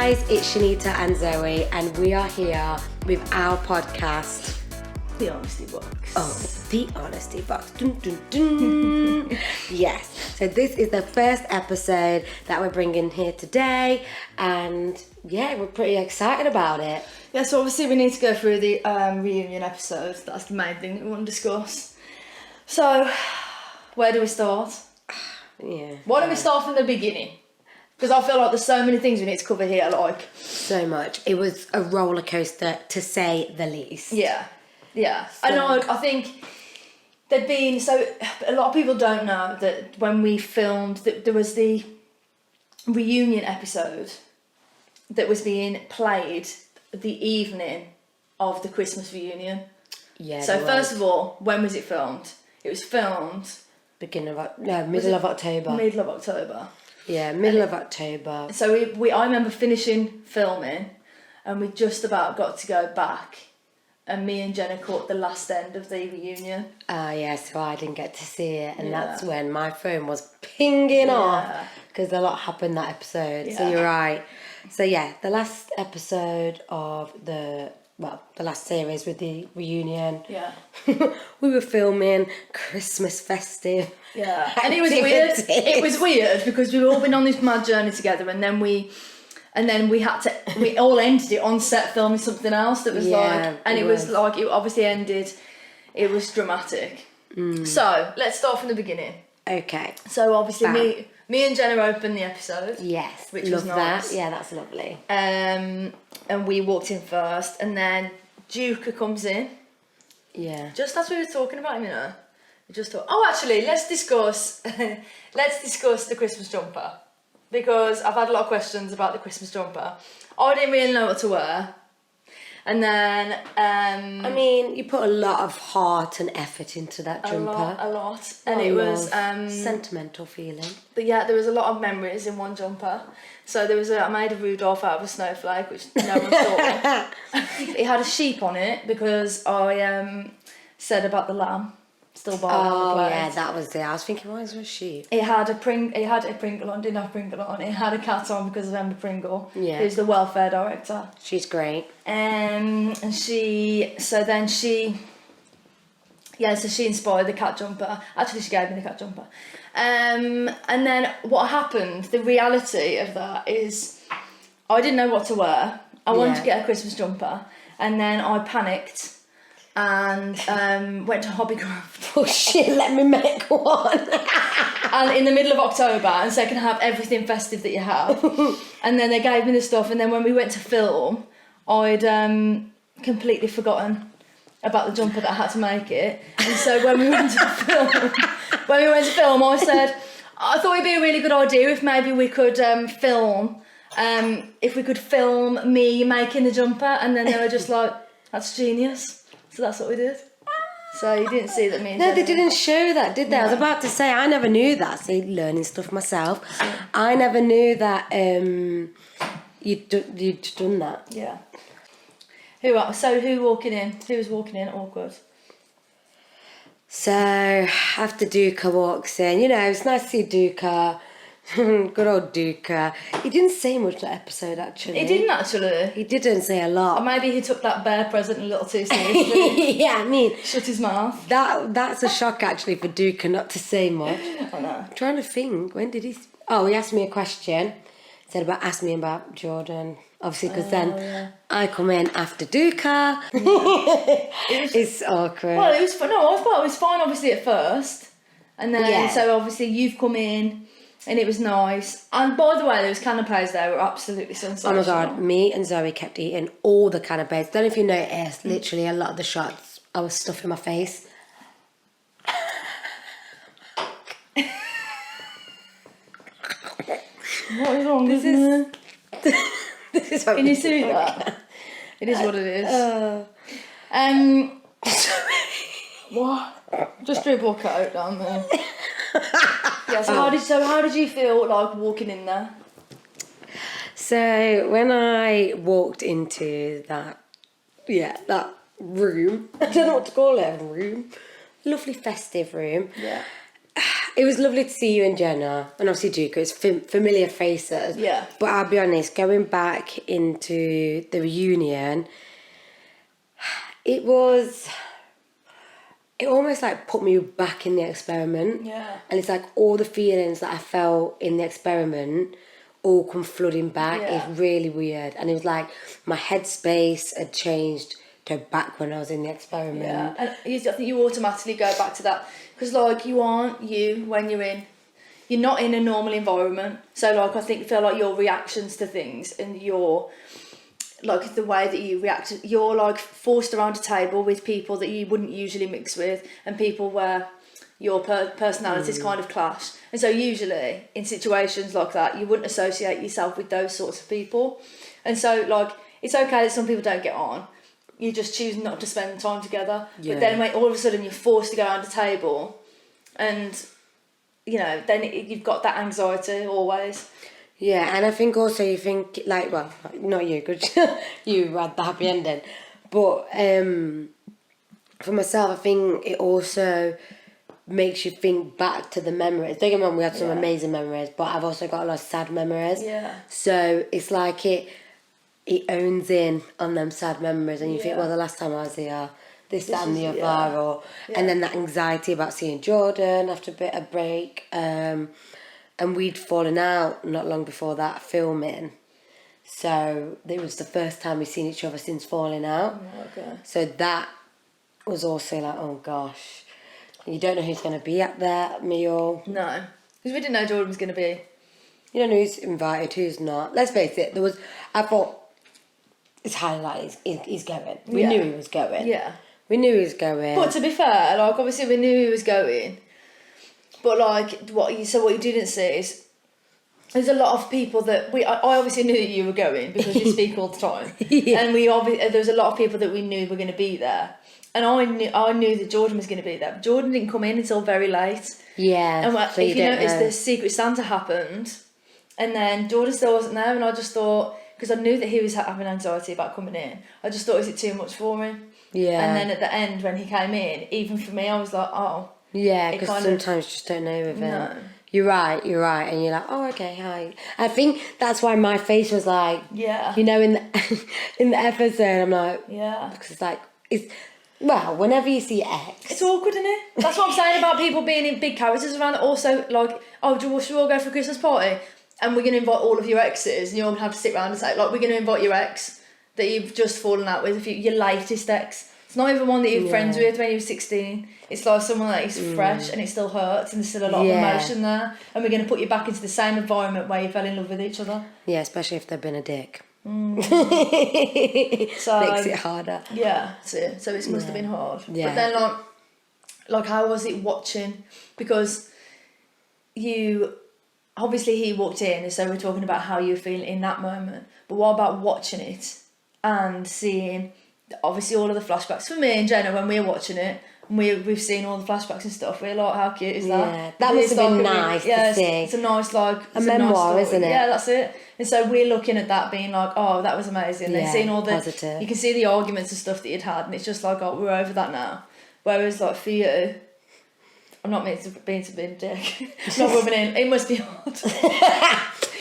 guys, it's Nikita and Zoe, and we are here with our podcast, The Honesty Box. Oh, The Honesty Box. Dun, dun, dun. Yes, so this is the first episode that we're bringing here today, and yeah, we're pretty excited about it. Yeah, so obviously we need to go through the reunion episode. That's the main thing that we want to discuss. So, where do we start? Yeah. Why don't we start from the beginning? Because I feel like there's so many things we need to cover here, like... So much. It was a roller coaster, to say the least. Yeah. So. And I think there'd been... So, a lot of people don't know that when we filmed, that there was the reunion episode that was being played the evening of the Christmas reunion. Yeah. So, first of all, when was it filmed? It was filmed... middle of October. Middle of October. Yeah, middle of October. So I remember finishing filming, and we just about got to go back, and me and Jenna caught the last end of the reunion. Yeah, so I didn't get to see it, and that's when my phone was pinging off, because a lot happened that episode. So you're right. So yeah, the last episode of the last series with the reunion. Yeah. We were filming Christmas festive. Yeah. And it was weird. It was weird because we've all been on this mad journey together, and then we all ended it on set filming something else that was it obviously ended, it was dramatic. So let's start from the beginning. Okay. So obviously me and Jenna opened the episode. Yes. Which was nice. That. Yeah, that's lovely. And we walked in first, and then Duka comes in. Yeah. Just as we were talking about him, you know. We just thought, actually, let's discuss the Christmas jumper. Because I've had a lot of questions about the Christmas jumper. I didn't really know what to wear. And then... I mean, you put a lot of heart and effort into that jumper. A lot. And it was... sentimental feeling. But yeah, there was a lot of memories in one jumper. So I made a Rudolph out of a snowflake, which no one saw. It had a sheep on it because I said about the lamb. Still bobbing on the plate. Yeah, that was it. I was thinking, why is there a sheep? It had a Pringle on, didn't have Pringle on. It had a cat on because of Emma Pringle. Yeah. Who's the welfare director. She's great. So she inspired the cat jumper. Actually, she gave me the cat jumper. And then what happened, the reality of that is I didn't know what to wear. I wanted to get a Christmas jumper. And then I panicked and went to Hobbycraft. Oh shit, let me make one. And in the middle of October, and so I can have everything festive that you have. And then they gave me the stuff, and then when we went to film, I'd completely forgotten about the jumper that I had to make it. And so when we went to film, I said, I thought it'd be a really good idea if maybe we could film me making the jumper. And then they were just like, that's genius. So that's what we did. So you didn't see that me and No, they Jenna... didn't show that, did they? No. I was about to say, I never knew that. See, learning stuff myself. I never knew that you'd done that. Yeah. Who was walking in awkward? So after Duka walks in, it's nice to see Duka. Good old Duka. He didn't say much that episode, actually. He didn't actually. He didn't say a lot. Or maybe he took that bear present a little too seriously. Yeah, I mean... Shut his mouth. That's a shock, actually, for Duka not to say much. I know. I'm trying to think. When did he... Oh, he asked me a question. Asked me about Jordan. Obviously, because I come in after Duka. It's awkward. Well, it was fun. No, I thought it was fine, obviously, at first. And then, so obviously, you've come in... And it was nice. And by the way, those canapes there were absolutely sensational. Oh my God, me and Zoe kept eating all the canapes. Don't know if you noticed, literally a lot of the shots, I was stuffing my face. What is wrong with me? This is what Can you see that? It is what it is. What? Just dribble coat down there. Yeah, so how did you feel like walking in there? So when I walked into that room, I don't know what to call it, a room, lovely festive room. Yeah. it was lovely to see you and Jenna, and obviously Duka. It's familiar faces. Yeah. But I'll be honest, going back into the reunion, it almost like put me back in the experiment. Yeah. And it's like all the feelings that I felt in the experiment all come flooding back. Yeah. It's really weird. And it was like my headspace had changed to back when I was in the experiment. Yeah. And I think you automatically go back to that. Because, like, you aren't you when you're not in a normal environment. So, like, I feel like your reactions to things and your, like, the way that you react, you're, like, forced around a table with people that you wouldn't usually mix with, and people where your personalities kind of clash. And so usually in situations like that, you wouldn't associate yourself with those sorts of people. And so, like, it's okay that some people don't get on. You just choose not to spend time together. Yeah. But then when all of a sudden you're forced to go around a table, and, you know, then you've got that anxiety always. Yeah, and I think also you think, like, well, not you, because you had the happy ending. But for myself, I think it also makes you think back to the memories. Don't get me wrong, we had some amazing memories, but I've also got a lot of sad memories. Yeah. So it's like it owns in on them sad memories, and you think, well, the last time I was here, this, that, and the other, or and then that anxiety about seeing Jordan after a bit of break, and we'd fallen out not long before that filming, so it was the first time we'd seen each other since falling out. Okay. So that was also like, oh gosh, you don't know who's going to be at that meal. No, because we didn't know Jordan was going to be. You don't know who's invited, who's not. Let's face it, I thought, it's highly likely he's going. We knew he was going. Yeah. We knew he was going. But to be fair, like, obviously we knew he was going. But, like, what you didn't see is there's a lot of people that I obviously knew that you were going because you speak all the time. Yeah. And there's a lot of people that we knew were going to be there. And I knew that Jordan was going to be there. But Jordan didn't come in until very late. Yeah. And so if you noticed, the Secret Santa happened, and then Jordan still wasn't there, and I just thought, because I knew that he was having anxiety about coming in, I just thought, is it too much for him? Yeah. And then at the end, when he came in, even for me, I was like, oh. Yeah, because sometimes you just don't know with him. No. You're right, and you're like, oh, okay, hi. I think that's why my face was like, you know, in the episode, I'm like, because it's like, well, whenever you see X, it's awkward, isn't it? That's what I'm saying about people being in big characters around. Also, like, oh, should we all go for a Christmas party? And we're going to invite all of your exes, and you're going to have to sit around and say, like, we're going to invite your ex that you've just fallen out with, your latest ex. It's not even one that you were friends with when you were 16. It's like someone that is fresh, and it still hurts, and there's still a lot of emotion there. And we're going to put you back into the same environment where you fell in love with each other. Yeah, especially if they've been a dick. So makes it harder. Yeah, so it must have been hard. Yeah. But then, like, how was it watching? Because obviously he walked in, and so we're talking about how you were feeling in that moment. But what about watching it and seeing, obviously, all of the flashbacks? For me and Jenna, when we were watching it, and we've seen all the flashbacks and stuff, we're like, how cute is that? Yeah, that must have been nice to see. It's a nice, like, a memoir, nice isn't it? Yeah, that's it. And so we're looking at that being like, oh, that was amazing. And seeing all the positive. You can see the arguments and stuff that you'd had, and it's just like, oh, we're over that now. Whereas, like, for you, I'm not meant to be a dick. I'm not rubbing in. It must be hard.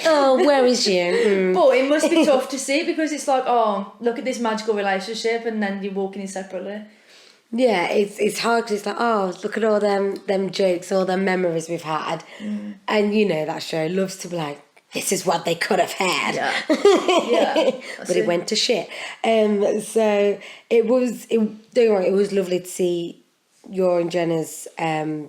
Oh, where is you? But it must be tough to see, because it's like, oh, look at this magical relationship, and then you're walking in separately. Yeah, it's hard, because it's like, oh, look at all them jokes, all them memories we've had. And you know that show loves to be like, this is what they could have had. Yeah. But it went to shit. So it was lovely to see your and Jenna's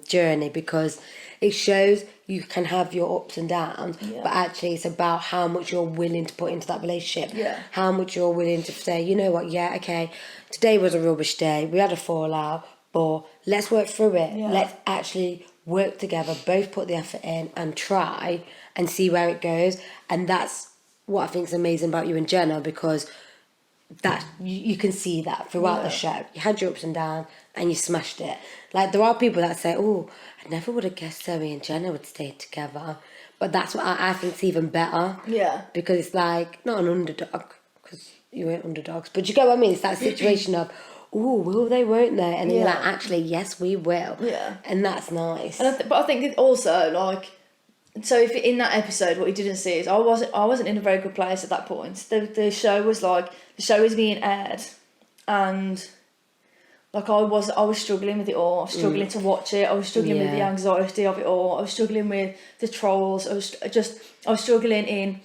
journey, because it shows you can have your ups and downs, but actually it's about how much you're willing to put into that relationship, how much you're willing to say, you know what, okay, today was a rubbish day, we had a fallout, but let's work through it. Let's actually work together, both put the effort in and try and see where it goes. And that's what I think is amazing about you and Jenna, because that you can see that throughout the show. You had your ups and downs and you smashed it. Like, there are people that say, oh, I never would have guessed Zoe and Jenna would stay together. But that's what I think is even better. Yeah. Because it's like, not an underdog, because you weren't underdogs, but you get what I mean? It's that situation of, will they, won't they? And then you're like, actually, yes, we will. Yeah. And that's nice. And but I think it also, like, so if in that episode, what you didn't see is I wasn't in a very good place at that point. The show was being aired, and like I was struggling with it all. I was struggling to watch it. I was struggling with the anxiety of it all. I was struggling with the trolls. I was struggling in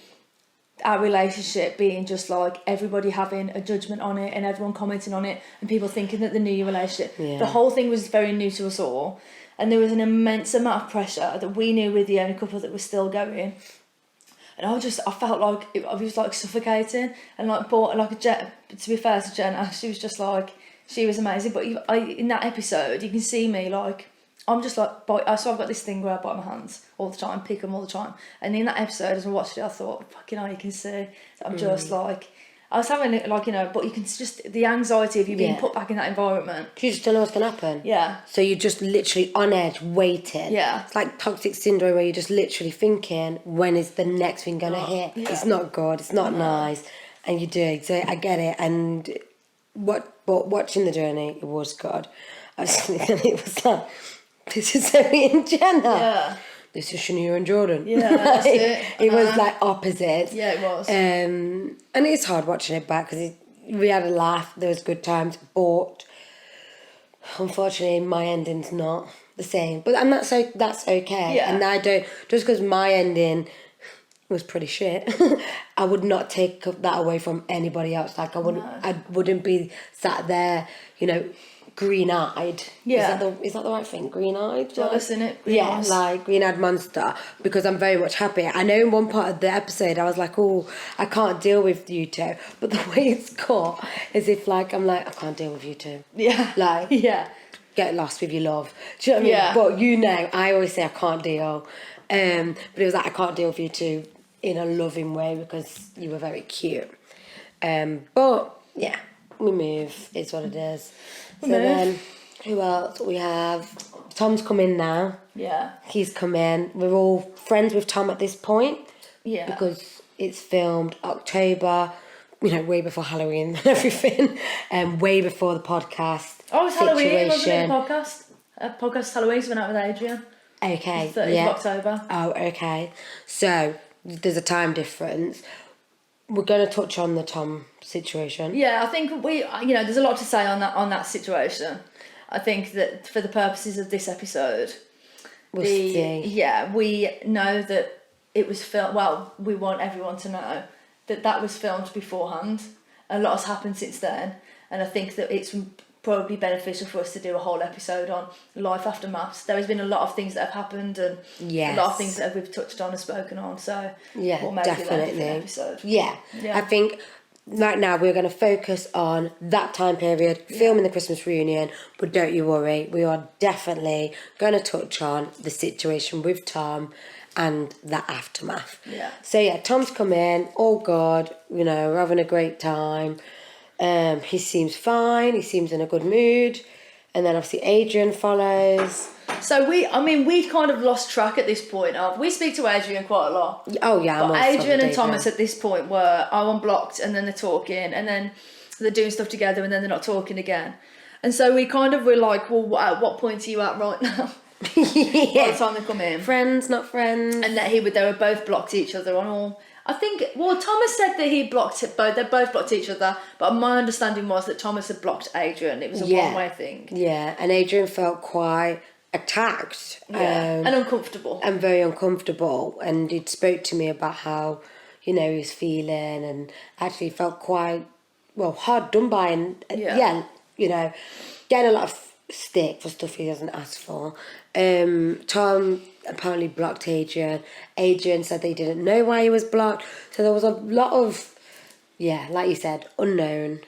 our relationship being just like everybody having a judgment on it and everyone commenting on it and people thinking that they knew your relationship. Yeah. The whole thing was very new to us all, and there was an immense amount of pressure that we knew we're the only couple that was still going. And I felt like I was like suffocating, and like to be fair to Jenna, she was just like, she was amazing. But in that episode, you can see me like, I'm just like, so I've got this thing where I bite my hands all the time, pick them all the time. And in that episode, as I watched it, I thought, fucking hell, you can see that I'm just like, I was having like, but you can just, the anxiety of you being put back in that environment. You just don't know what's going to happen. Yeah. So you're just literally on edge, waiting. Yeah. It's like toxic syndrome where you're just literally thinking, when is the next thing going to hit? Yeah. It's not good, it's not nice. And you do. So I get it. And but watching the journey, it was good. I was thinking, it was like, this is Zoe and Jenna. Yeah. This is Shania and Jordan. Yeah, that's it. It was like opposites. Yeah, it was. And it's hard watching it back because we had a laugh. There was good times, but unfortunately, my ending's not the same. But that's okay. Yeah. And I don't, just because my ending was pretty shit, I would not take that away from anybody else. Like I wouldn't be sat there, green-eyed. Yeah. Is that the right thing? Green-eyed? Jealous, innit? Yeah, like green-eyed monster, because I'm very much happy. I know in one part of the episode I was like, oh, I can't deal with you two. But the way it's got is if like, I'm like, I can't deal with you two. Yeah. Like, get lost with your love. Do you know what I mean? Yeah. But I always say I can't deal. But it was like, I can't deal with you two in a loving way because you were very cute. But yeah, we move. It's what it is. So then, who else? We have Tom's come in now. Yeah. He's come in. We're all friends with Tom at this point. Yeah. Because it's filmed October, way before Halloween and everything. Way before the podcast. Oh, it's Halloween, wasn't it, the podcast? Podcast Halloween's went out with Adrian. Okay. 30th of October. Oh, okay. So, there's a time difference. We're going to touch on the Tom situation. Yeah, I think there's a lot to say on that situation. I think that for the purposes of this episode, we know that it was filmed. Well, we want everyone to know that was filmed beforehand. A lot has happened since then, and I think that it's probably beneficial for us to do a whole episode on life after maths. There has been a lot of things that have happened, and a lot of things that we've touched on and spoken on. So we'll maybe definitely do an episode. Yeah, I think right now we're going to focus on that time period, filming the Christmas reunion. But don't you worry, we are definitely going to touch on the situation with Tom and the aftermath. Yeah. So Tom's come in, all good. We're having a great time. He seems fine. He seems in a good mood, and then obviously Adrian follows. So we've kind of lost track at this point. We speak to Adrian quite a lot. Oh yeah, but Adrian and Thomas at this point are unblocked, and then they're talking, and then they're doing stuff together, and then they're not talking again. And so we kind of were like, well, at what point are you at right now? By the time they come in, friends, not friends, and that they were both blocked each other on all. I think, Thomas said that he blocked it, they both blocked each other, but my understanding was that Thomas had blocked Adrian. It was a one-way thing. Yeah, and Adrian felt quite attacked. And uncomfortable. And very uncomfortable. And he spoke to me about how, he was feeling, and actually felt quite, hard done by, and getting a lot of stick for stuff he doesn't ask for. Tom apparently blocked Adrian. Adrian said they didn't know why he was blocked. So there was a lot of, like you said, unknown.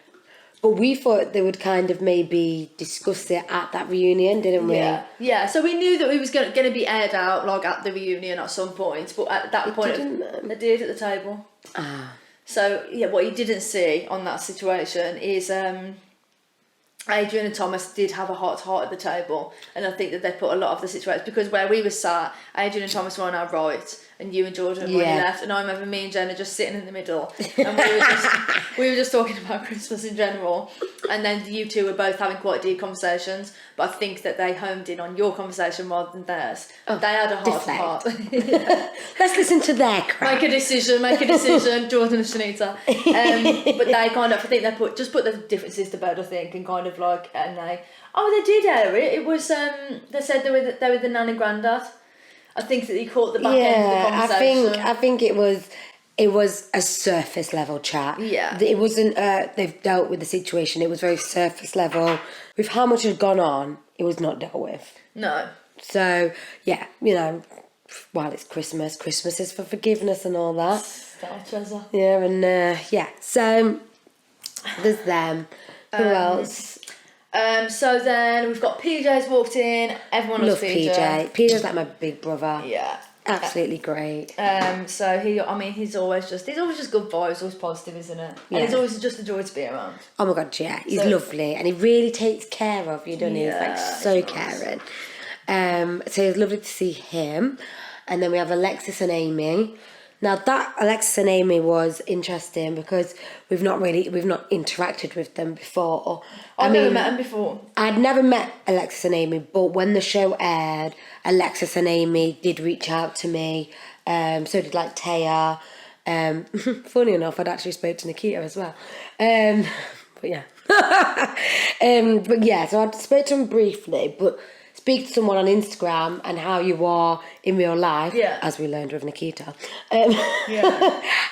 But we thought they would kind of maybe discuss it at that reunion, didn't we? Yeah. So we knew that it was going to be aired out like at the reunion at some point. But at that point, they did at the table. So what you didn't see on that situation is Adrian and Thomas did have a heart-to-heart at the table, and I think that they put a lot of the situations, because where we were sat, Adrian and Thomas were on our right, and you and Jordan were on your left, and I remember me and Jenna just sitting in the middle, and we were just talking about Christmas in general, and then you two were both having quite deep conversations, but I think that they homed in on your conversation rather than theirs. They had a heart-to-heart. Let's listen to their crap. Make a decision, Jordan and Shanita. But they kind of, I think they put the differences to bed, I think, and kind of like, and they did air it. It was, they said they were the nan and granddad. I think that he caught the back end of the conversation. I think it was a surface level chat. Yeah. It wasn't, they've dealt with the situation. It was very surface level. With how much had gone on, it was not dealt with. No. So, yeah, while it's Christmas is for forgiveness and all that. Star treasure. Yeah, and so there's them. Who else? So then we've got PJ's walked in. Everyone loves PJ. PJ's like my big brother. Yeah. Absolutely great. So he's always just good vibes, always positive, isn't it? Yeah. And he's always just a joy to be around. Oh my God, yeah. He's lovely, and he really takes care of you, doesn't he? He's like so caring. So it's lovely to see him. And then we have Alexis and Amy. Now that Alexis and Amy was interesting because we've not interacted with them before. I've never met them before. I'd never met Alexis and Amy, but when the show aired, Alexis and Amy did reach out to me. So did like Taya. Funny enough, I'd actually spoke to Nikita as well. But yeah. But yeah, so I spoke to him briefly, but speak to someone on Instagram and how you are in real life, as we learned with Nikita,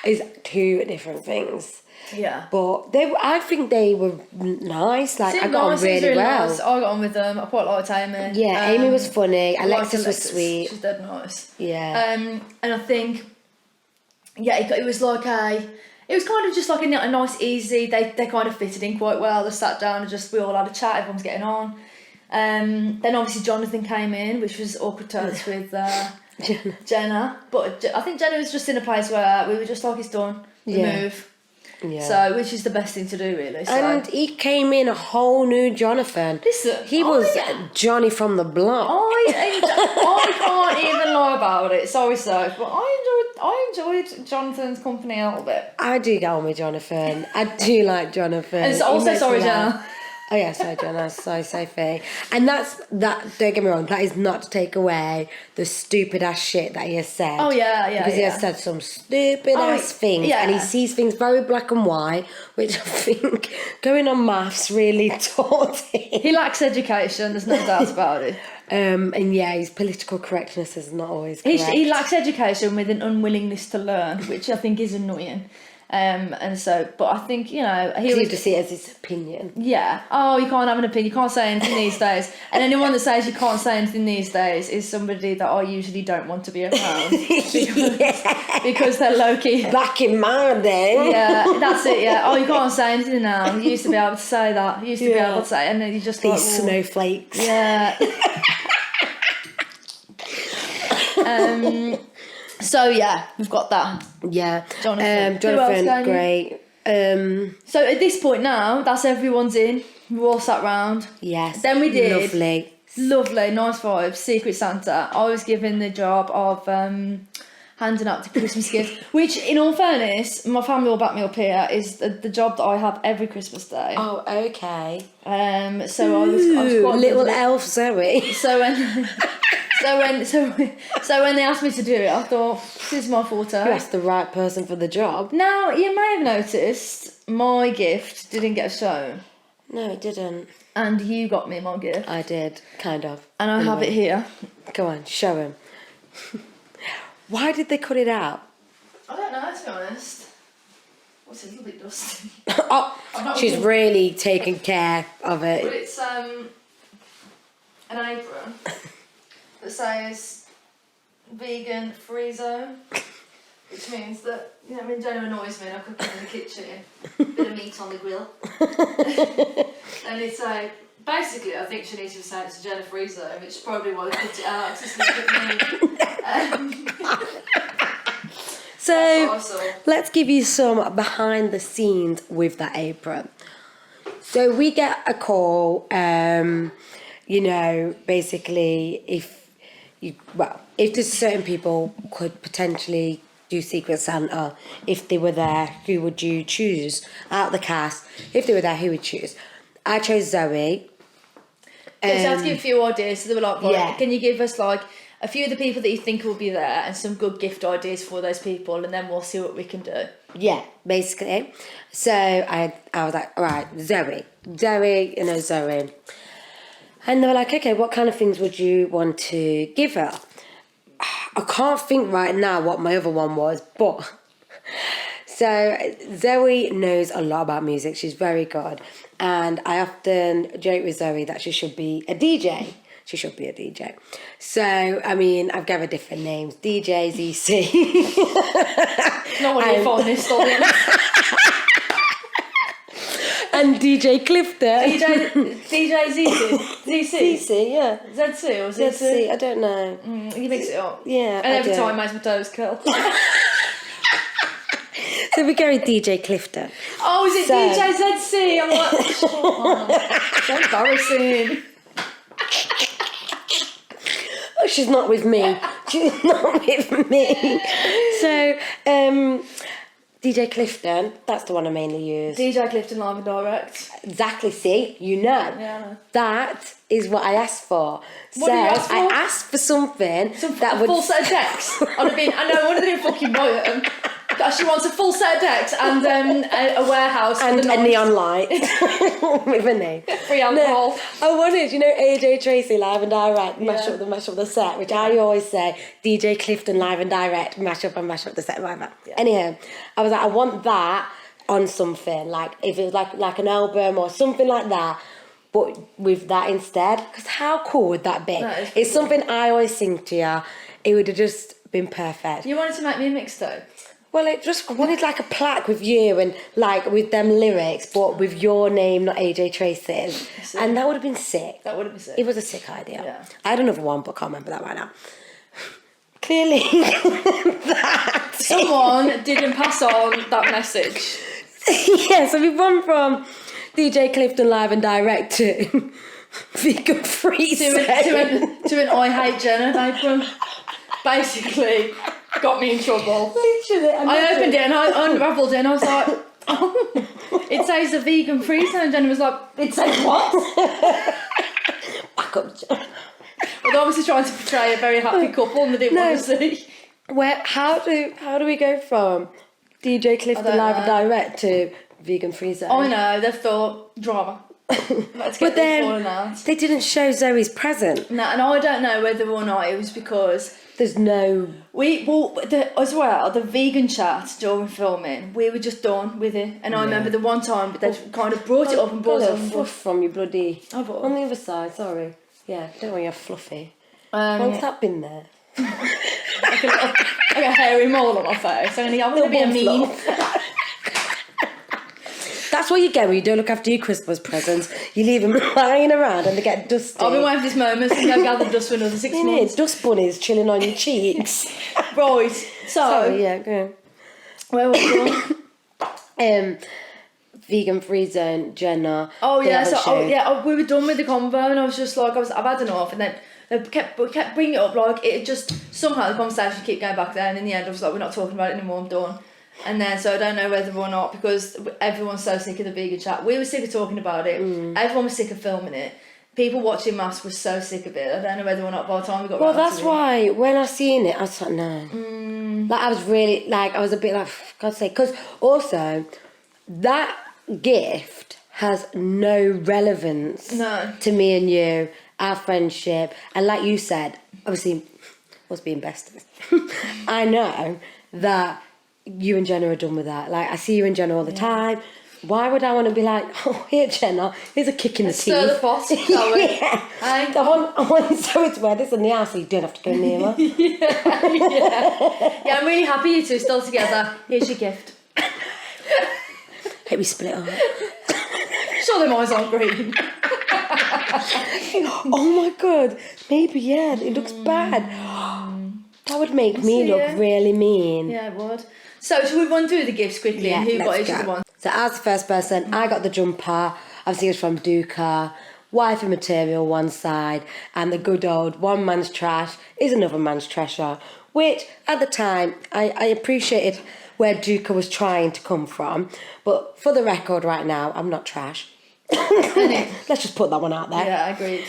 is two different things. Yeah. But I think they were nice. Like, I got on really well. Nice. I got on with them. I quite liked Amy. Yeah, Amy was funny. Alexis was sweet. She's dead nice. Yeah. And I think, it was like it was kind of just like a nice, easy. They kind of fitted in quite well. They sat down and we all had a chat. Everyone's getting on. Then obviously Jonathan came in, which was awkward turns with Jenna. But I think Jenna was just in a place where we were just like, it's done. We move. Yeah. So, which is the best thing to do, really. So. And he came in a whole new Jonathan. Listen, he was Johnny from the block. I can't even lie about it. Sorry, but I enjoyed Jonathan's company a little bit. I do get on with Jonathan. I do like Jonathan. And also, sorry, Jenna. Oh yeah, sorry, Jenna. So Sophie. And that. Don't get me wrong. That is not to take away the stupid ass shit that he has said. Oh yeah. Because he has said some stupid ass things, and he sees things very black and white, which I think going on maths really taught him. He lacks education. There's no doubt about it. And his political correctness is not always correct. He lacks education with an unwillingness to learn, which I think is annoying. And so, but I think, he would just see it as his opinion. Yeah. Oh, you can't have an opinion. You can't say anything these days. And anyone that says you can't say anything these days is somebody that I usually don't want to be around. Because they're low-key. Back in my day. Yeah, that's it, yeah. Oh, you can't say anything now. You used to be able to say that. You used to be able to say, and then you just these snowflakes. Yeah. So yeah, we've got that. Yeah. Jonathan, great. So at this point now, that's everyone's in. We're all sat round. Yes. Then we did lovely, nice vibes. Secret Santa. I was given the job of handing out the Christmas gifts, which, in all fairness, my family will back me up here. Is the job that I have every Christmas day. Oh, okay. So I was quite little elf Zoe. So when they asked me to do it, I thought, this is my forte. You asked the right person for the job. Now, you may have noticed my gift didn't get shown. No, it didn't. And you got me my gift. I did, kind of. And I have it here. Go on, show him. Why did they cut it out? I don't know, to be honest. What's a little bit dusty? She's really taken care of it. But it's an apron that says vegan free zone, which means that, when Jenna annoys me and I'm cooking in the kitchen, bit of meat on the grill. And it's basically, I think she needs to say it's a Jenna free zone, which is probably why they cut it out, because it's not me. So let's give you some behind the scenes with that apron. So we get a call, basically if there's certain people could potentially do Secret Santa, if they were there, who would you choose out of the cast? If they were there, who would you choose? I chose Zoe. So I had to give a few ideas. So they were like, can you give us like a few of the people that you think will be there and some good gift ideas for those people, and then we'll see what we can do. Yeah, basically. So I was like, all right, Zoe. And they were like, okay, what kind of things would you want to give her? I can't think right now what my other one was, but... So Zoe knows a lot about music. She's very good. And I often joke with Zoe that she should be a DJ. She should be a DJ. So, I mean, I've given her different names. DJ, ZC. Not one of your fondest audience. And DJ Clifton. DJ ZC. ZC, yeah. ZC or ZC? ZC, I don't know. You mix it up. Yeah, and every time makes my toes curl. So we go with DJ Clifton. Oh, is it DJ ZC? I'm like, so embarrassing. Oh, she's not with me. She's not with me. So, DJ Clifton, that's the one I mainly use. DJ Clifton live and direct. Exactly, see? You know. Yeah. That is what I asked for. What did you ask for? I asked for something that would... full set of decks. I know, I didn't fucking buy them. She wants a full set of decks and a warehouse and a neon light with a name. Free alcohol. No, I wanted, AJ Tracy live and direct, mash up the set, which I always say, DJ Clifton live and direct, mash up the set, whatever. Yeah. Anyhow, I was like, I want that on something, like if it was like an album or something like that, but with that instead, because how cool would that be? It's something I always sing to you. It would have just been perfect. You wanted to make me a mixtape? Well, I wanted like a plaque with you and like with them lyrics, but with your name, not AJ Tracy's. And that would have been sick. That would have been sick. It was a sick idea. Yeah. I had another one, but I can't remember that right now. Clearly, someone didn't pass on that message. Yeah, so we've gone from DJ Clifton live and direct to vegan free to an I Hate Jenna apron. Basically, got me in trouble. Literally. I opened it and I unravelled it and I was like, oh, it says the vegan free zone. And Jenna was like, it says what? Back up, Jenna. Well, they're obviously trying to portray a very happy couple and they didn't want to see. How do we go from DJ Clifton live and direct to vegan free zone? I know, they've thought drama. Let's get this falling out. They didn't show Zoe's present. No, and I don't know whether or not it was because there's no... the vegan chat during filming, we were just done with it. And I remember the one time they kind of brought it up and brought it up. Fluff from your bloody... On the other side, sorry. Yeah, don't worry, you're fluffy. How's that been there? like a hairy mole on my face. I'm going to be a mean... That's what you get when you don't look after your Christmas presents. You leave them lying around and they get dusty. I've been waiting for this moment since I've gathered dust for another 6 months. Dust bunnies chilling on your cheeks. Right, Sorry, yeah, go on. Where was we? Vegan free zone, Jenna. Oh yeah, we were done with the convo and I was just like, I've had enough, and then they kept bringing it up, like it just somehow the conversation kept going back there, and in the end I was like, we're not talking about it anymore, I'm done. And then, so I don't know whether or not, because everyone's so sick of the vegan chat. We were sick of talking about it. Everyone was sick of filming it. People watching Maths were so sick of it. I don't know whether or not by the time we got around to it. Well, that's why, when I seen it, I was like, no. Like, I was really, I was a bit like, for God's sake. Because also, that gift has no relevance to me and you, our friendship. And like you said, obviously, us being besties, I know that you and Jenna are done with that. Like, I see you and Jenna all the time. Why would I want to be like, oh, here, Jenna, here's a kick in the teeth. Stir the pot, shall we? Yeah. I want so to wear this in the house so you don't have to go near her. Yeah, I'm really happy you two are still together. Here's your gift. Hope we split up. Sure, them eyes aren't green. Oh my God. Maybe, yeah, it looks bad. That would make me look really mean. Yeah, it would. So, should we run through the gifts quickly and who got each of the ones? So, as the first person, I got the jumper. Obviously, it was from Duka, wifey material one side, and the good old one man's trash is another man's treasure, which at the time I appreciated where Duka was trying to come from. But for the record right now, I'm not trash. Let's just put that one out there. Yeah, agreed.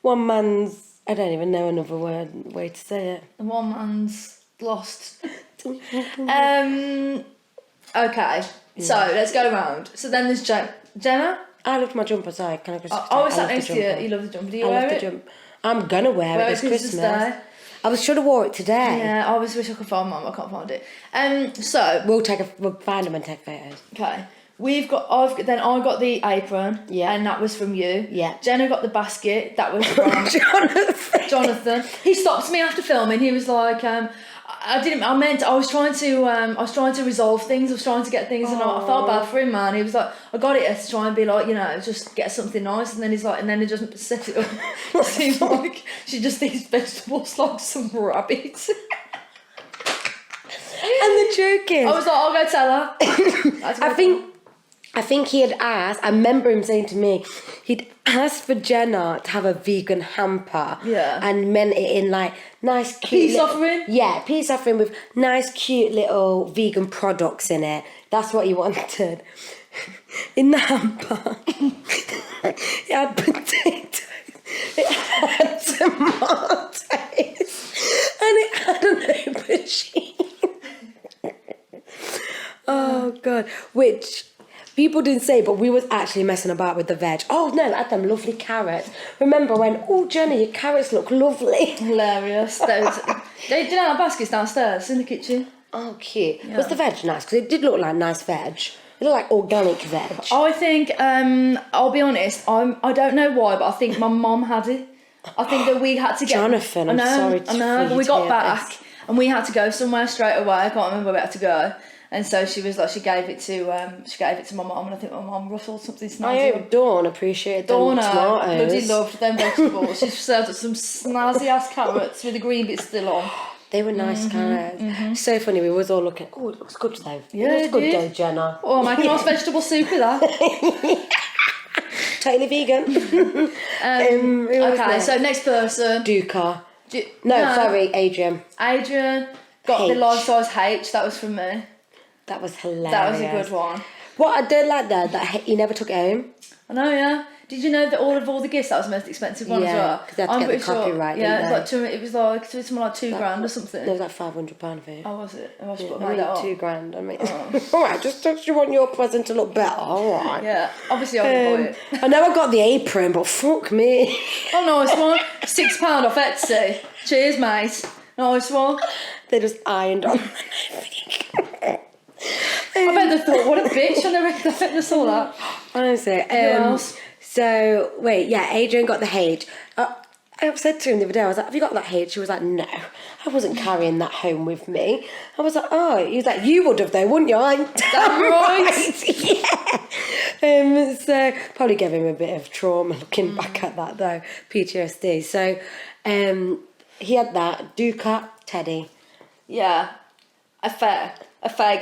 One man's, I don't even know another way to say it. One man's lost. Okay, so let's go around. So then there's Jenna. I loved my jumper, sorry. Can I just I was sat next to you. You love the jumper. Do you wear it? I'm gonna wear it this Christmas. Day. I should have wore it today. Yeah, I wish I could find mine. I can't find it. So we'll find them and take photos. Okay. I got the apron. Yeah. And that was from you. Yeah. Jenna got the basket. That was from Jonathan. He stopped me after filming. He was like, I was trying to resolve things. I was trying to get things, and I felt bad for him, man. He was like, I got it to try and be like, just get something nice, and then he's like, and then he just set it up. It seems like she just eats vegetables like some rabbit. And the joke is, I was like, I'll go tell her. I think he had asked, I remember him saying to me, he'd asked for Jenna to have a vegan hamper. Yeah. And meant it in like nice cute... Peace offering? Yeah, peace offering with nice cute little vegan products in it. That's what he wanted. In the hamper, it had potatoes, it had tomatoes, and it had an aubergine. Oh, God. Which... people didn't say, but we was actually messing about with the veg. Oh, no, I had them lovely carrots. Remember when, Jenny, your carrots look lovely. Hilarious. They did have baskets downstairs in the kitchen. Oh, cute. Yeah. Was the veg nice? Because it did look like nice veg. It looked like organic veg. I think, I'll be honest, I don't know why, but I think my mum had it. I think that we had to get... Jonathan, I'm sorry to but we got back and we had to go somewhere straight away. I can't remember where we had to go. And so she was like, she gave it to my mum, and I think my mum ruffled something snazzy. I hope Dawn appreciated them tomatoes. Bloody loved them vegetables. She served up some snazzy ass carrots with the green bits still on. They were nice carrots. Mm-hmm. So funny, we was all looking, it looks good though. Yeah, it looks good though, Jenna. Oh, I'm making a nice vegetable soup with that. Totally vegan. Okay, so next person. Duka. Sorry, Adrian. Adrian got the life size H, that was from me. That was hilarious. That was a good one. What I did like that he never took it home. I know, yeah. Did you know that all the gifts, that was the most expensive one as well? Yeah, because they had to get the copyright. Yeah, it was like something like $2,000 or something. It was like £500 for you. Oh, was it? I made that $2,000. I mean, all right, just you want your present to look better. All right. Yeah, obviously I would buy it. I know I got the apron, but fuck me. Oh, nice one. £6 off Etsy. Cheers, mate. Nice one. They just ironed on. I bet they thought, what a bitch, and they saw that. Honestly. Who else? So, Adrian got the H. I said to him the other day, I was like, have you got that H? She was like, no, I wasn't carrying that home with me. I was like, oh. He was like, you would have though, wouldn't you? Damn right. Yeah. So, probably gave him a bit of trauma looking back at that though, PTSD. So, he had that, Duka, Teddy. Yeah, a fair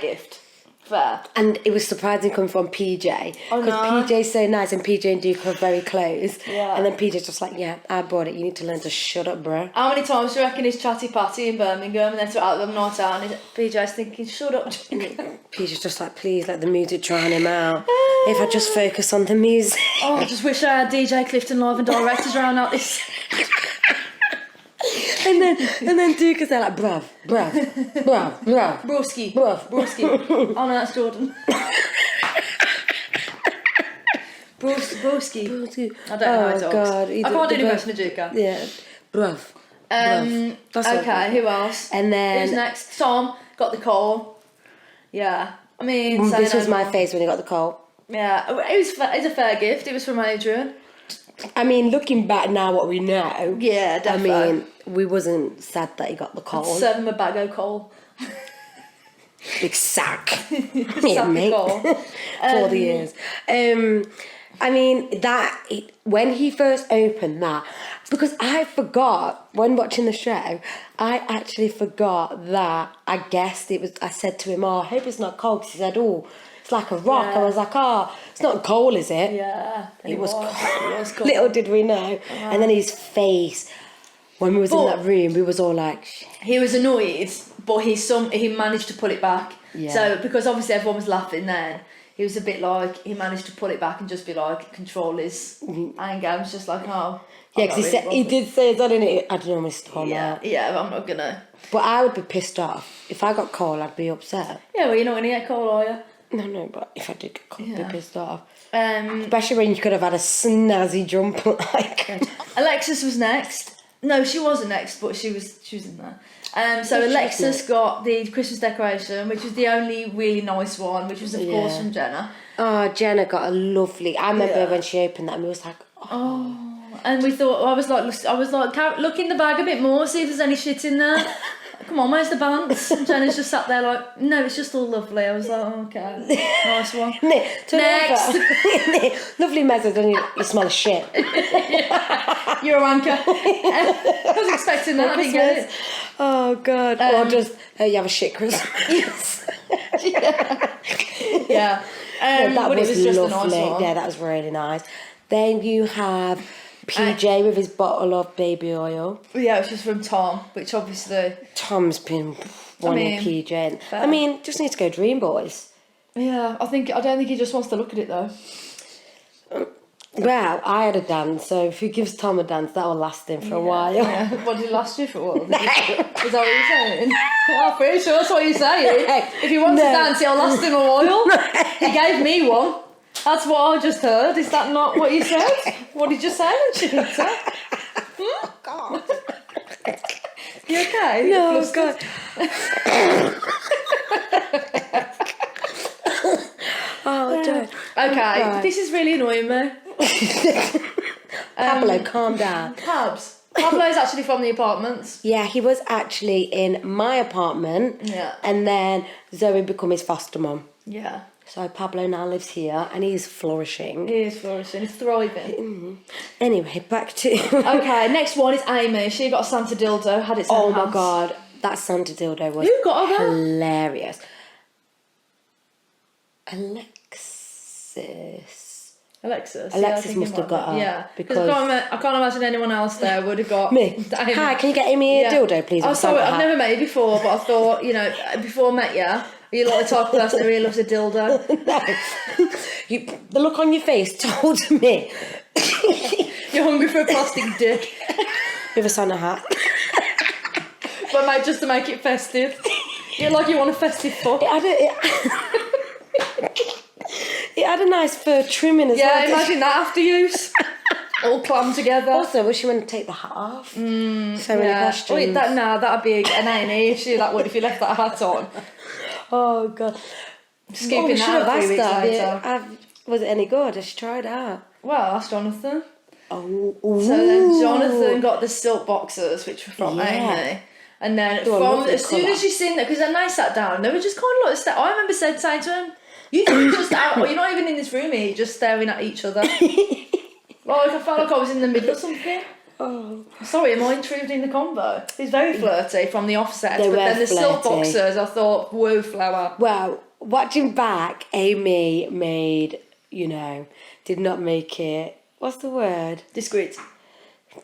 gift. Fair. And it was surprising coming from PJ, because PJ's so nice and PJ and Duke are very close. Yeah. And then PJ's just like, yeah, I bought it. You need to learn to shut up, bro. How many times do you reckon he's chatty patty in Birmingham and then out of the night out and PJ's thinking, shut up. PJ's just like, please let the music drown him out. If I just focus on the music. Oh, I just wish I had DJ Clifton live and direct to drown out this. And then Duke is there like, bruv. Broski. Oh no, that's Jordan. Broski. I don't know how it talks. God. I can't do the impression of Duka. Yeah. Bruv. Okay, who else? And then... who's next? Tom got the call. Yeah. I mean... this was my face when he got the call. Yeah. It was a fair gift. It was from Adrian. I mean, looking back now, what we know. Yeah, definitely. I mean, we wasn't sad that he got the call. I'd serve him a bag of coal. Big sack. Yeah, mate. For the years. I mean, when he first opened that, because I forgot, when watching the show, I actually forgot that I guessed it was, I said to him, I hope it's not cold, because he said, It's like a rock. Yeah. I was like, it's not coal, is it? Yeah. It was coal. It was cool. Little did we know. And then his face, when we was in that room, we was all like... He was annoyed, but he managed to pull it back. Yeah. So, because obviously everyone was laughing then, he was a bit like, he managed to pull it back and just be like, control his anger. I was just like, yeah, because he did say it, didn't he? I don't know, Mr. Tom. Yeah, but I'm not gonna. But I would be pissed off. If I got coal, I'd be upset. Yeah, well, you're not gonna get coal, are you? No, but if I did get coal, I'd be pissed off. Especially when you could have had a snazzy jump like. Alexis was next. No, she wasn't next, but she was in there. So Alexis got the Christmas decoration, which was the only really nice one, which was of course from Jenna. Oh, Jenna got a lovely. I remember when she opened that, and we was like, And we thought, I was like, look in the bag a bit more, see if there's any shit in there. Come on, where's the pants? And Jenna's just sat there like, no, it's just all lovely. I was like, okay, nice one. Next. Lovely message, and you smell of shit. You're a wanker. I was expecting that, I didn't get it. Oh, God. Or just, you have a shit Christmas. Yeah. But it was just lovely. A nice one. Yeah, that was really nice. Then you have PJ with his bottle of baby oil. Yeah, which is from Tom, which obviously... Tom's been wanting PJ. Fair. I mean, just need to go Dream Boys. Yeah, I don't think he just wants to look at it though. Well, I had a dance, so if he gives Tom a dance, that'll last him for a while. Yeah. What did it last you for a while? Is that what you're saying? I'm pretty sure that's what you're saying. If he wants to dance, it'll last him a while. He gave me one. That's what I just heard. Is that not what you said? What did you say, Nikita? Oh, God. You okay? No, God. Oh, don't. Okay, right. This is really annoying me. Pablo, calm down. Pablo's actually from the apartments. Yeah, he was actually in my apartment. Yeah. And then Zoe became his foster mum. Yeah. So Pablo now lives here and he's flourishing. He is flourishing. He's thriving. Mm. Anyway, back to... Okay, next one is Amy. She got a Santa dildo, had its own house. My God. That Santa dildo was hilarious. Alexis must have got her. Yeah, because I can't imagine anyone else there would have got me. Amy. Hi, can you get Amy a dildo, please? Oh, sorry, I've never met you before, but I thought, before I met you, you're like the type of person who really loves a dildo. No. The look on your face told me. You're hungry for a plastic dick. With a Santa hat. But mate, just to make it festive. You're like you want a festive fuck. It had a nice fur trimming as well. Yeah, imagine that after use. All clammed together. Also, was she going to take the hat off? So many questions. Wait, that'd be an A&E issue, that would, if you left that hat on. Oh, God. Scooping that out 3 weeks later. Was it any good? Has she tried it out? Well, that's Jonathan. Oh. So then Jonathan got the silk boxers, which were from Amy. And then as soon as you seen that, because then they sat down, they were just kind of like, I remember saying to him, you're not even in this room here, you're just staring at each other. Like, I felt like I was in the middle of something. Oh. Sorry, am I intruding the convo? He's very flirty from the offset, but then the silk boxers, I thought, whoa, flower. Well, watching back, Amy made, did not make it, what's the word? Discreet.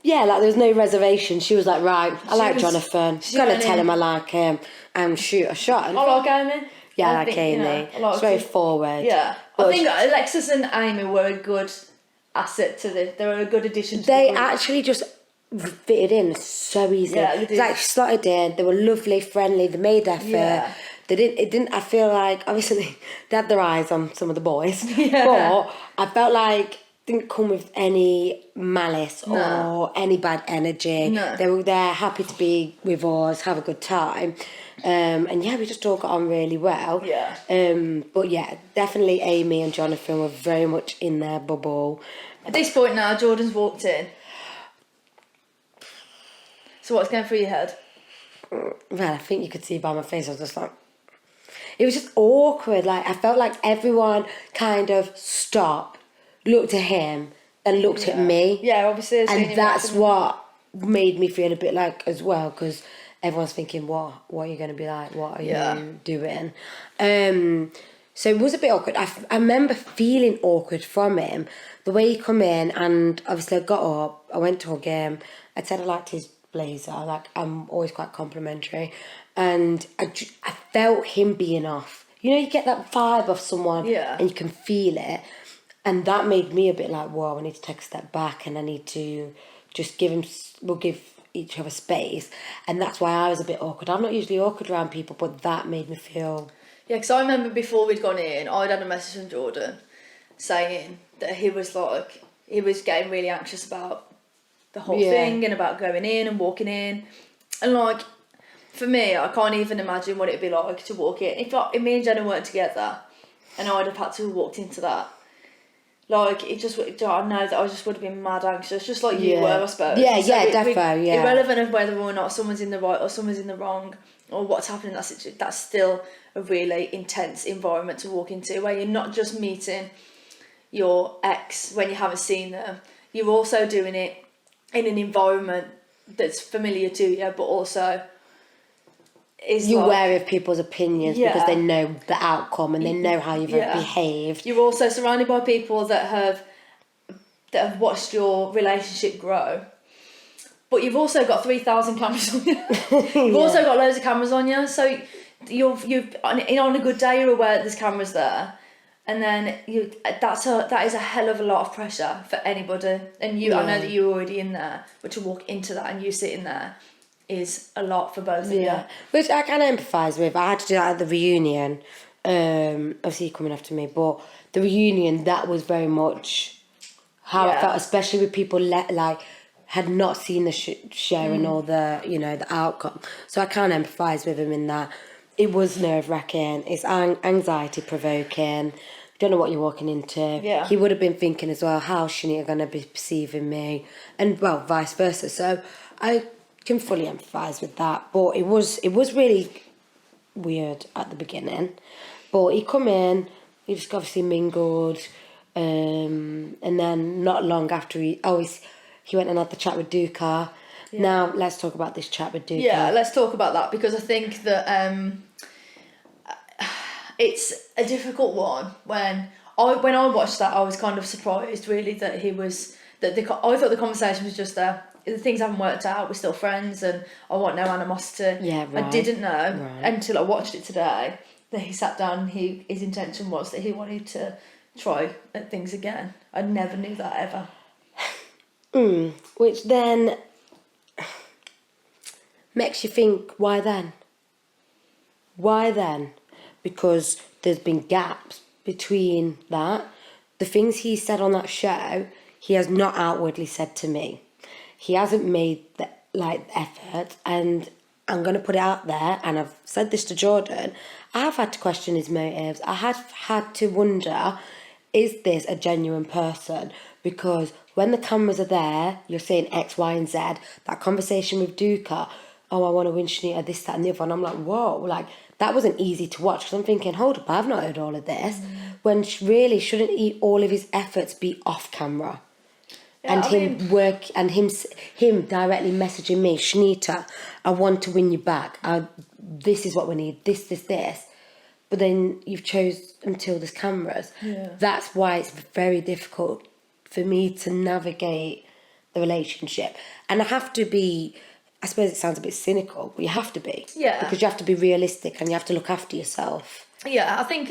Yeah, like there was no reservation. She was like, right, I like Jonathan. She's going to tell him I like him and shoot a shot. I like Amy. Yeah, I like Amy. She's very forward. Yeah. I think Alexis and Amy were a good asset to this. They were a good addition to the group. Actually just fitted in so easy. Yeah, they did. It's like slotted in. They were lovely, friendly. They made effort. Yeah. I feel like, obviously, they had their eyes on some of the boys. Yeah. But I felt like didn't come with any malice or any bad energy. No. They were there, happy to be with us, have a good time. And we just all got on really well. Yeah. But yeah, definitely Amy and Jonathan were very much in their bubble. At this point now, Jordan's walked in. So what's going through your head? Well, I think you could see by my face, I was just like... It was just awkward. Like, I felt like everyone kind of stopped, looked at him, and looked at me. Yeah, obviously. And that's what made me feel a bit like as well, because everyone's thinking, what are you going to be like? What are you doing? So it was a bit awkward. I remember feeling awkward from him. The way he come in, and obviously I got up, I went to hug him. I said I liked his blazer. Like, I'm always quite complimentary. And I felt him being off. You know, you get that vibe of someone and you can feel it. And that made me a bit like, whoa, I need to take a step back and I need to just we'll give each other space. And that's why I was a bit awkward. I'm not usually awkward around people, but that made me feel... Yeah, because I remember before we'd gone in, I'd had a message from Jordan saying that he was getting really anxious about the whole thing and about going in and walking in. And like, for me, I can't even imagine what it'd be like to walk in. If me and Jenna weren't together and I'd have had to have walked into that, like, I know that I just would have been mad anxious, just like you were, I suppose. Yeah, so definitely, irrelevant of whether or not someone's in the right or someone's in the wrong or what's happening in that situation, that's still a really intense environment to walk into, where you're not just meeting your ex when you haven't seen them, you're also doing it in an environment that's familiar to you, but also you're wary of people's opinions because they know the outcome and they know how you've behaved. You're also surrounded by people that have watched your relationship grow, but you've also got 3,000 cameras on you. You've also got loads of cameras on you, so you've on a good day you're aware that there's cameras there. And then that is a hell of a lot of pressure for anybody. And I know that you're already in there, but to walk into that and you sitting there is a lot for both of you. Which I can empathise with. I had to do that at the reunion. Obviously coming after me, but the reunion, that was very much how I felt, especially with people had not seen the show and all the, the outcome. So I can empathise with him in that. It was nerve-wracking. It's anxiety provoking. Don't know what you're walking into. Yeah. He would have been thinking as well, how's Shanita going to be perceiving me? And, well, vice versa. So I can fully empathise with that. But it was really weird at the beginning. But he come in, he just obviously mingled. And then not long after he went and had the chat with Duka. Yeah. Now, let's talk about this chat with Duka. Yeah, let's talk about that, because I think that it's a difficult one. When I watched that, I was kind of surprised, really, that I thought the conversation was just there. The things haven't worked out, we're still friends, and I want no animosity. Yeah, right. I didn't know until I watched it today that he sat down and his intention was that he wanted to try at things again. I never knew that ever. Which then makes you think, why then? Why then? Because there's been gaps between that. The things he said on that show, he has not outwardly said to me. He hasn't made the effort, and I'm going to put it out there, and I've said this to Jordan, I have had to question his motives. I have had to wonder, is this a genuine person? Because when the cameras are there, you're saying X, Y, and Z. That conversation with Duka, oh, I want to win Shanita, this, that, and the other. And I'm like, whoa, that wasn't easy to watch. Because I'm thinking, hold up, I've not heard all of this. When really, shouldn't all of his efforts be off camera? Yeah, him directly messaging me, Shanita, I want to win you back. This is what we need, this. But then you've chose until there's cameras. Yeah. That's why it's very difficult for me to navigate the relationship. And I have to be, I suppose it sounds a bit cynical, but you have to be. Yeah. Because you have to be realistic and you have to look after yourself. Yeah, I think,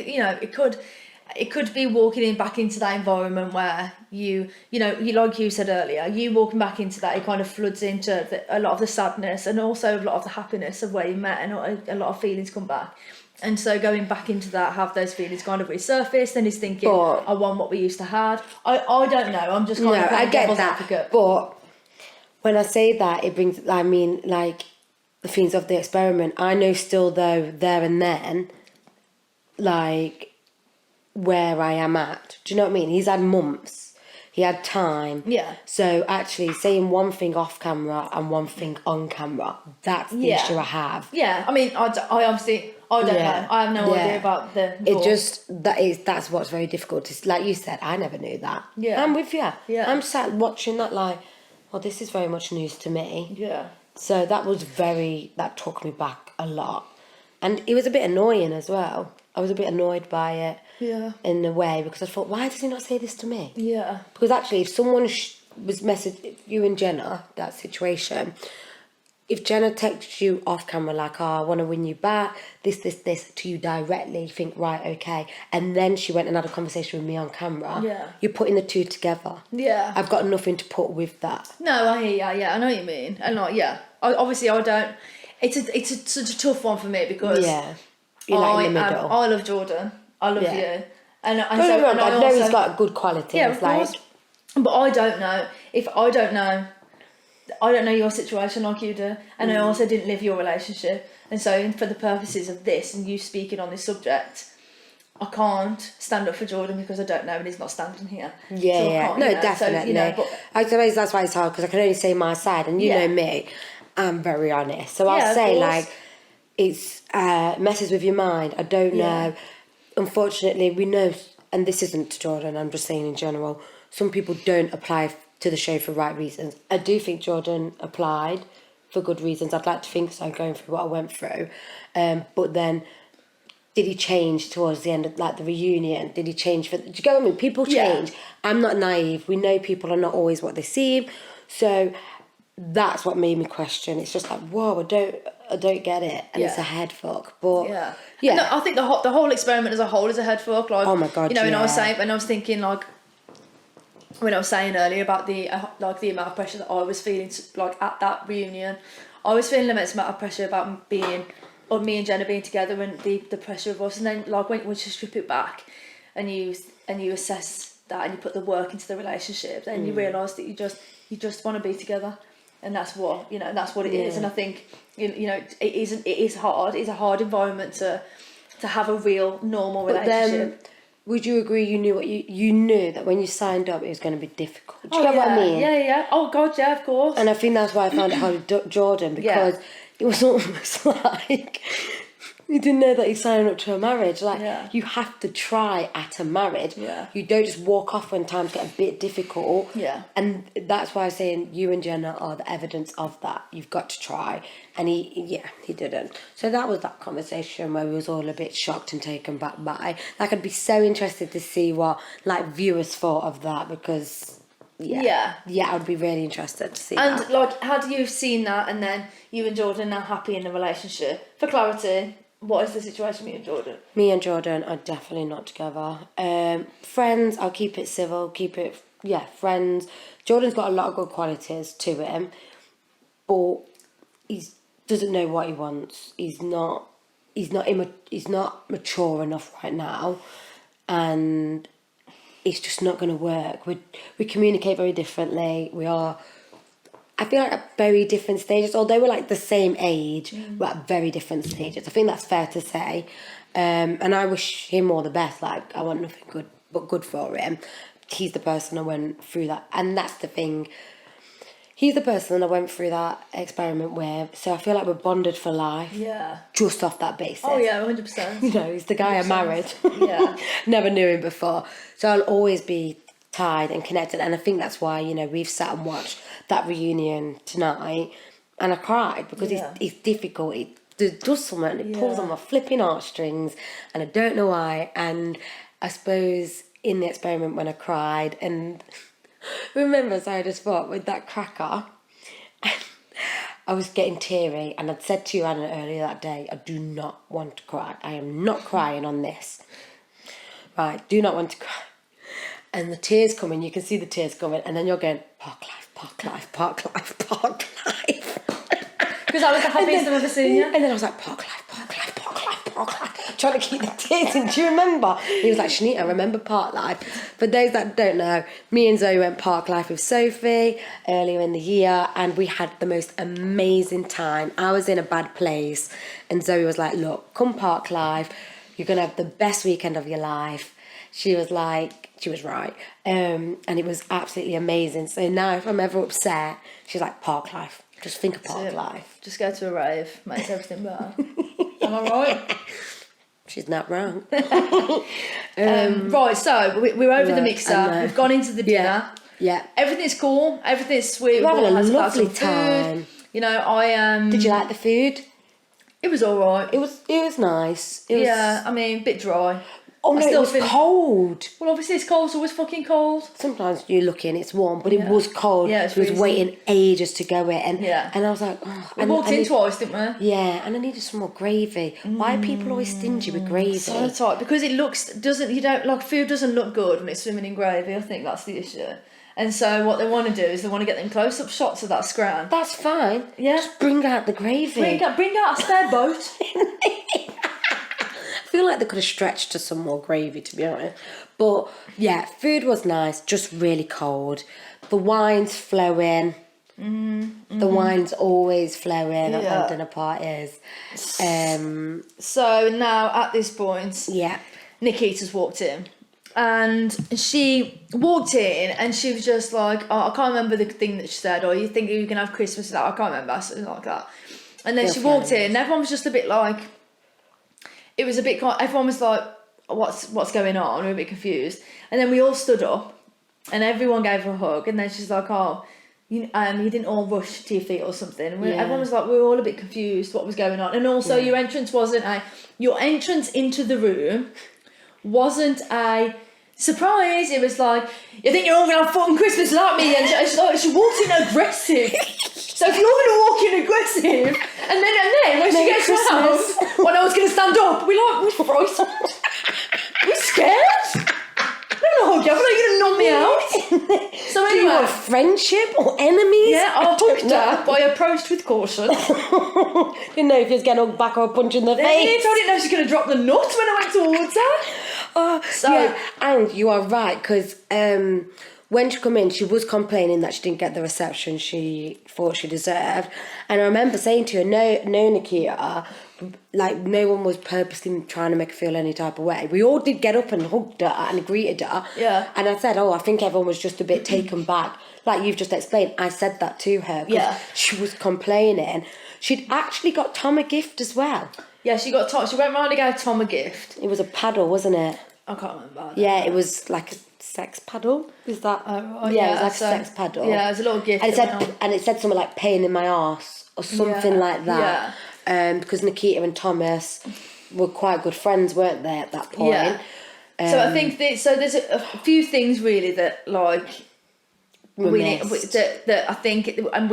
it could be walking back into that environment where you like you said earlier, you walking back into that, it kind of floods into a lot of the sadness and also a lot of the happiness of where you met, and a lot of feelings come back. And so going back into that, have those feelings kind of resurface, and he's thinking, I want what we used to have. I don't know, I'm just kind of playing devil's advocate. But when I say that, it brings, the things of the experiment, I know still though, there and then, where I am at. Do you know what I mean? He's had months. He had time. Yeah. So actually saying one thing off camera and one thing on camera, that's the issue I have. Yeah. I mean, I obviously, I don't know. I have no idea about the law. That's what's very difficult. Like you said, I never knew that. Yeah. I'm with you. Yeah. I'm sat watching that this is very much news to me. Yeah. So that took me back a lot. And it was a bit annoying as well. I was a bit annoyed by it. Yeah. In a way, because I thought, why does he not say this to me? Yeah. Because actually, if someone was messaging you and Jenna, that situation, if Jenna texts you off camera like, I want to win you back, this, to you directly, you think, right, okay. And then she went and had a conversation with me on camera. You're putting the two together. Yeah. I've got nothing to put with that. No, I hear you. Yeah, I know what you mean. And like, obviously I don't. It's such a tough one for me because you're like in the middle. I love Jordan. I love you. And I know he's got good qualities. Yeah, of course. But I don't know your situation like you do, and I also didn't live your relationship, and so for the purposes of this and you speaking on this subject, I can't stand up for Jordan because I don't know, and he's not standing here. Definitely. So, but I suppose that's why it's hard, because I can only say my side, and you know me, I'm very honest. So I'll say like, it's messes with your mind. I don't know. Unfortunately, we know, and this isn't to Jordan, I'm just saying in general, some people don't apply to the show for right reasons. I do think Jordan applied for good reasons. I'd like to think so, going through what I went through. But then, did he change towards the end of like the reunion? Did he change do you get what I mean? People change. I'm not naive. We know people are not always what they seem. So that's what made me question. It's just like, whoa, I don't get it, and it's a head fuck. But no, I think the whole experiment as a whole is a head fuck. Like, oh my god, and I was saying, and I was thinking like, when I was saying earlier about the like the amount of pressure that I was feeling like at that reunion, I was feeling an immense amount of pressure about me and Jenna being together, and the pressure of us. And then like when you strip it back, and you assess that, and you put the work into the relationship, then you realise that you just want to be together. And that's what it is. And I think it is hard. It's a hard environment to have a real normal relationship. Then, would you agree? You knew that when you signed up, it was going to be difficult. Do you get what I mean? Yeah. Oh God, yeah, of course. And I think that's why I found it hard with Jordan, because it was almost like you didn't know that you're signing up to a marriage. Like, you have to try at a marriage. Yeah. You don't just walk off when times get a bit difficult. Yeah. And that's why I'm saying you and Jenna are the evidence of that. You've got to try. And he didn't. So that was that conversation where we was all a bit shocked and taken back by. Like, I'd be so interested to see what like viewers thought of that, because I'd be really interested to see and that. Like, had you seen that, and then you and Jordan are happy in the relationship? For clarity, what is the situation with you and Jordan? Me and Jordan are definitely not together. Friends, I'll keep it civil, friends. Jordan's got a lot of good qualities to him, but he doesn't know what he wants. He's not mature enough right now, and it's just not going to work. We communicate very differently. We are, I feel like, at very different stages. Although we're like the same age, we're at very different stages. I think that's fair to say. And I wish him all the best. Like, I want nothing good but good for him. He's the person I went through that. And that's the thing. He's the person I went through that experiment with. So I feel like we're bonded for life. Yeah. Just off that basis. Oh, yeah, 100%. You know, he's the guy 100%. I married. Yeah. Never knew him before. So I'll always be tied and connected. And I think that's why, we've sat and watched that reunion tonight. And I cried because it's difficult. It does something. It pulls on my flipping heartstrings. And I don't know why. And I suppose in the experiment when I cried, and remember, so I just thought with that cracker, I was getting teary, and I'd said to you, Anna, earlier that day, I do not want to cry. I am not crying on this. Right, do not want to cry. And the tears coming, you can see the tears coming, and then you're going, park life, park life, park life, park life. Because I was the happiest I've ever seen you. And then I was like, park life, park life, park life, park life. Trying to keep the tears in. Do you remember? He was like, Shanita, remember park life. For those that don't know, me and Zoe went park life with Sophie earlier in the year, and we had the most amazing time. I was in a bad place, and Zoe was like, look, come park life. You're going to have the best weekend of your life. She was like, she was right. And it was absolutely amazing. So now if I'm ever upset, she's like, park life. Just think of park life. Just go to a rave. Makes everything better. Am I right? She's not wrong. Right, so we're over the mixer. We've gone into the dinner. Yeah. Everything's cool. Everything's sweet. We're having a lovely time. Food. I Did you like the food? It was all right. It was nice. I mean, a bit dry. Oh no, it was cold. Well, obviously it's cold, so it was fucking cold. Sometimes you look in, it's warm, but it was cold. Yeah, it was waiting ages to go in. Yeah. And I was like, oh. We walked in twice, didn't we? Yeah, and I needed some more gravy. Why are people always stingy with gravy? So tight, because food doesn't look good when it's swimming in gravy. I think that's the issue. And so what they want to do is they want to get them close-up shots of that scran. That's fine. Yeah. Just bring out the gravy. Bring out a spare boat. I feel like they could have stretched to some more gravy, to be honest. But yeah, food was nice, just really cold. The wine's flowing. The wine's always flowing at my dinner parties. So now at this point, Nikita's walked in. And she walked in and she was just like, oh, I can't remember the thing that she said, or you think you can have Christmas without, I can't remember, something like that. And then she walked in and everyone was just a bit like, it was a bit, everyone was like, what's going on? We were a bit confused. And then we all stood up and everyone gave her a hug. And then she's like, oh, you didn't all rush to your feet or something. And everyone was like, we were all a bit confused what was going on. And also your entrance into the room wasn't a surprise. It was like, you think you're all going to have fucking Christmas without me? And she walked in aggressive. So if you're going to walk in aggressive, and then when she gets to the house, when I was going to stand up, we're frightened. We're scared. No, Jeff, are you going to knock me out? So anyway, do you want friendship or enemies? Yeah, I hugged her, but I approached with caution. Didn't know if you was getting hugged back or a punch in the face. I didn't know she was going to drop the nut when I went towards her. And you are right, because when she come in, she was complaining that she didn't get the reception she thought she deserved. And I remember saying to her, no, Nikita, like, no one was purposely trying to make her feel any type of way. We all did get up and hugged her and greeted her. Yeah. And I said, I think everyone was just a bit taken back. Like you've just explained, I said that to her. Yeah. She was complaining. She'd actually got Tom a gift as well. Yeah, she got Tom. She went round and gave Tom a gift. It was a paddle, wasn't it? I can't remember. Yeah, it was like a sex paddle. Is that? Yeah, it was like a sex paddle. Yeah, it was a little gift. And it said something like pain in my arse or something like that. Yeah. Because Nikita and Thomas were quite good friends, weren't they, at that point? Yeah. So I think there's a few things really that we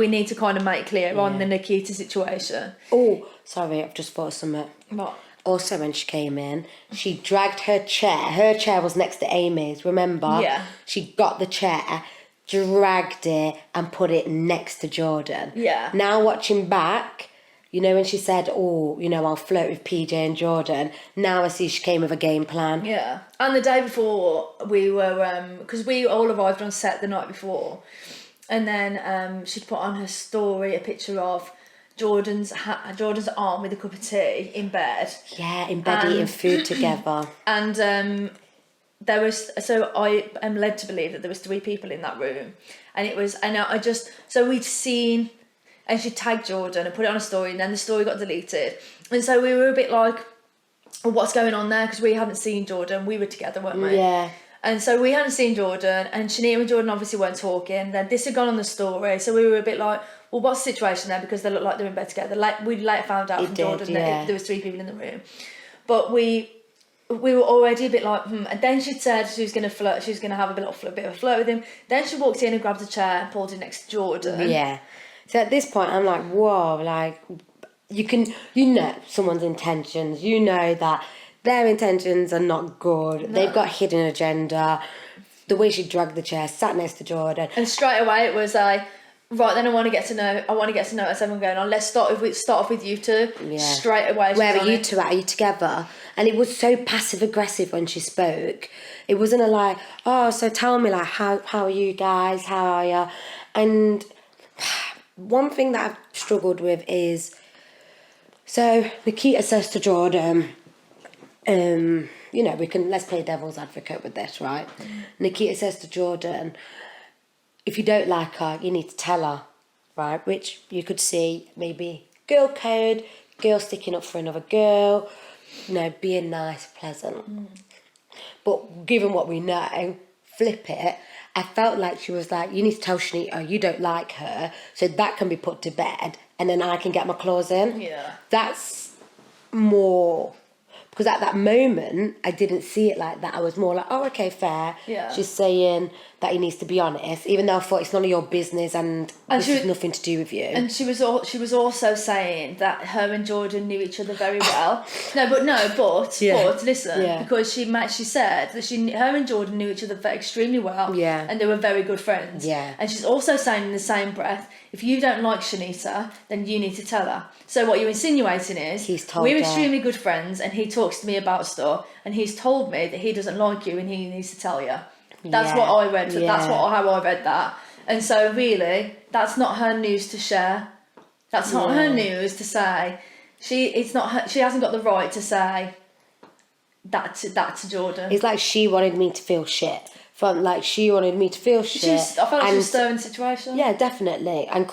need to kind of make clear on the Nikita situation. Oh, sorry, I've just thought of something. What? Also, when she came in, she dragged her chair. Her chair was next to Amy's, remember? Yeah. She got the chair, dragged it, and put it next to Jordan. Yeah. Now watching back, you know, when she said, I'll flirt with PJ and Jordan, now I see she came with a game plan. Yeah. And the day before, we were, because we all arrived on set the night before, and then she'd put on her story a picture of Jordan's arm with a cup of tea in bed. Yeah, in bed eating food together. And there was, so I am led to believe that there was 3 people in that room, and it was, and I just, so we'd seen, and she tagged Jordan and put it on a story, and then the story got deleted, and so we were a bit like, well, what's going on there, because we hadn't seen Jordan. We were together, weren't we? Yeah. And so we hadn't seen Jordan, and Shania and Jordan obviously weren't talking. Then this had gone on the story, so we were a bit like, well, what's the situation there? Because they look like they're in bed together. We later found out from Jordan that there was 3 people in the room, but we were already a bit like, And then she said she was going to flirt. She was going to have a bit of a flirt with him. Then she walked in and grabbed a chair and pulled it next to Jordan. Yeah. So at this point, I'm like, whoa, like, you know someone's intentions. You know that their intentions are not good. No. They've got a hidden agenda. The way she dragged the chair, sat next to Jordan. And straight away it was like, right, then I want to get to know what's everyone going on. Let's start off with you two. Yeah. Straight away. Where are you two at? Are you together? And it was so passive aggressive when she spoke. It wasn't a like, oh, so tell me, like, how are you guys? How are you? And one thing that I've struggled with is, so Nikita says to Jordan, let's play devil's advocate with this, right? Nikita says to Jordan, if you don't like her, you need to tell her, right? Which you could see maybe girl code, girl sticking up for another girl, being nice, pleasant. But given what we know, flip it. I felt like she was like, you need to tell Shanita you don't like her, so that can be put to bed, and then I can get my claws in. Yeah. That's more, because at that moment I didn't see it like that. I was more like, oh, okay, fair. Yeah. She's saying that he needs to be honest, even though I thought it's none of your business and this has nothing to do with you. And she was also saying that her and Jordan knew each other very well. but listen, because she said that her and Jordan knew each other extremely well. Yeah. And they were very good friends. Yeah. And she's also saying in the same breath, if you don't like Shanita, then you need to tell her. So what you're insinuating is we're extremely good friends and he talks to me about stuff and he's told me that he doesn't like you and he needs to tell you. That's what I read. That's how I read that. And so really, that's not her news to share. That's not her news to say. She hasn't got the right to say that to Jordan. It's like she wanted me to feel shit. She wanted me to feel shit. I felt like she was stirring the situation. Yeah, definitely. And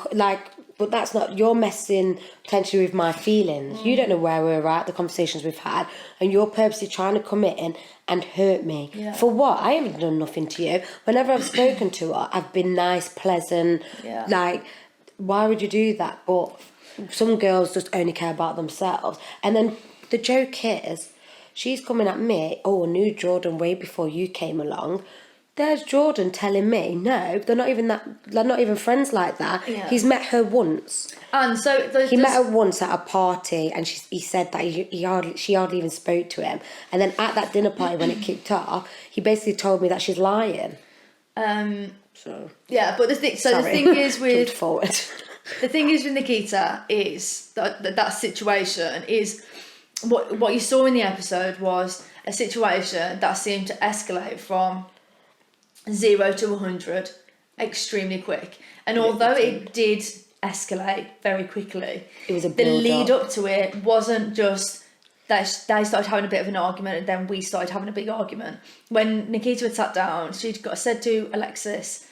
but that's not, you're messing potentially with my feelings. You don't know where we're at, the conversations we've had, and you're purposely trying to come in and hurt me. Yeah. For what? I haven't done nothing to you. Whenever I've spoken to her, I've been nice, pleasant. Yeah. Why would you do that? But some girls just only care about themselves. And then the joke is, she's coming at me, I knew Jordan way before you came along. There's Jordan telling me, no, they're not even friends like that. Yeah. He's met her once. And so He met her once at a party, and he said that she hardly even spoke to him. And then at that dinner party when it kicked off, he basically told me that she's lying. Yeah, but the thing is with jumped forward. The thing is with Nikita is that situation is what you saw in the episode was a situation that seemed to escalate from 0 to 100 extremely quick, and although it did escalate very quickly, it was the lead up to it wasn't just they started having a bit of an argument and then we started having a big argument. When Nikita had sat down, said to Alexis,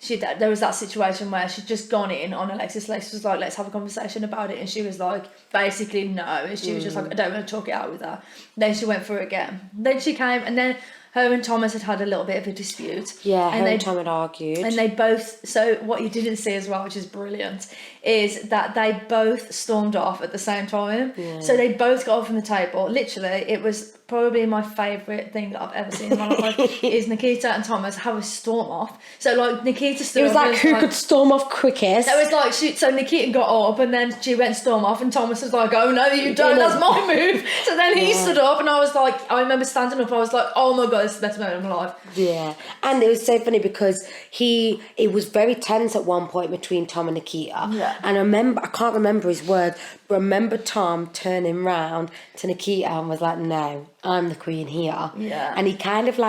there was that situation where she'd just gone in on Alexis. Alexis was like, let's have a conversation about it, and she was like, basically no, and she was just like, I don't want to talk it out with her. Then she went through it again. Then she came, and then her and Thomas had a little bit of a dispute. Yeah, her and Tom had argued. And they both, so what you didn't see as well, which is brilliant, is that they both stormed off at the same time. Yeah. So they both got off from the table. Literally, it was probably my favourite thing that I've ever seen in my life, is Nikita and Thomas have a storm off. So Nikita stood up. It was who could storm off quickest. It was so Nikita got up and then she went storm off, and Thomas was like, oh no you don't, that's my move. So then he stood up, and I was like, I remember standing up, I was like, oh my god, it's the best moment of my life. Yeah. And it was so funny because it was very tense at one point between Tom and Nikita. Yeah. And I can't remember his words, but I remember Tom turning round to Nikita and was like, no, I'm the queen here. Yeah. And he kind of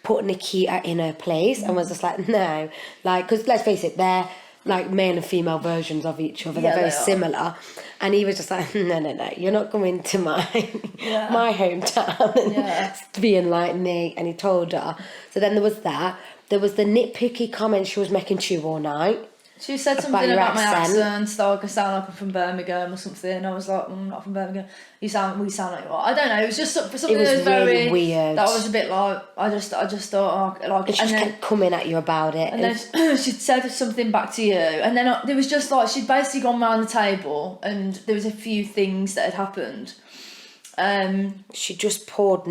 put Nikita in her place and was just like, no, because let's face it, they're male and female versions of each other. They're very similar. And he was just like, no, you're not coming to my hometown and being like me. And he told her. So then there was that. There was the nitpicky comments she was making to you all night. She said something about my accent, so I sound like I'm from Birmingham or something. And I was like, I'm not from Birmingham. We sound like you are. I don't know. It was just something that was very weird. That was a bit I just thought, she just kept coming at you about it. And then she said something back to you, and then there was just she'd basically gone round the table, and there was a few things that had happened. She just poured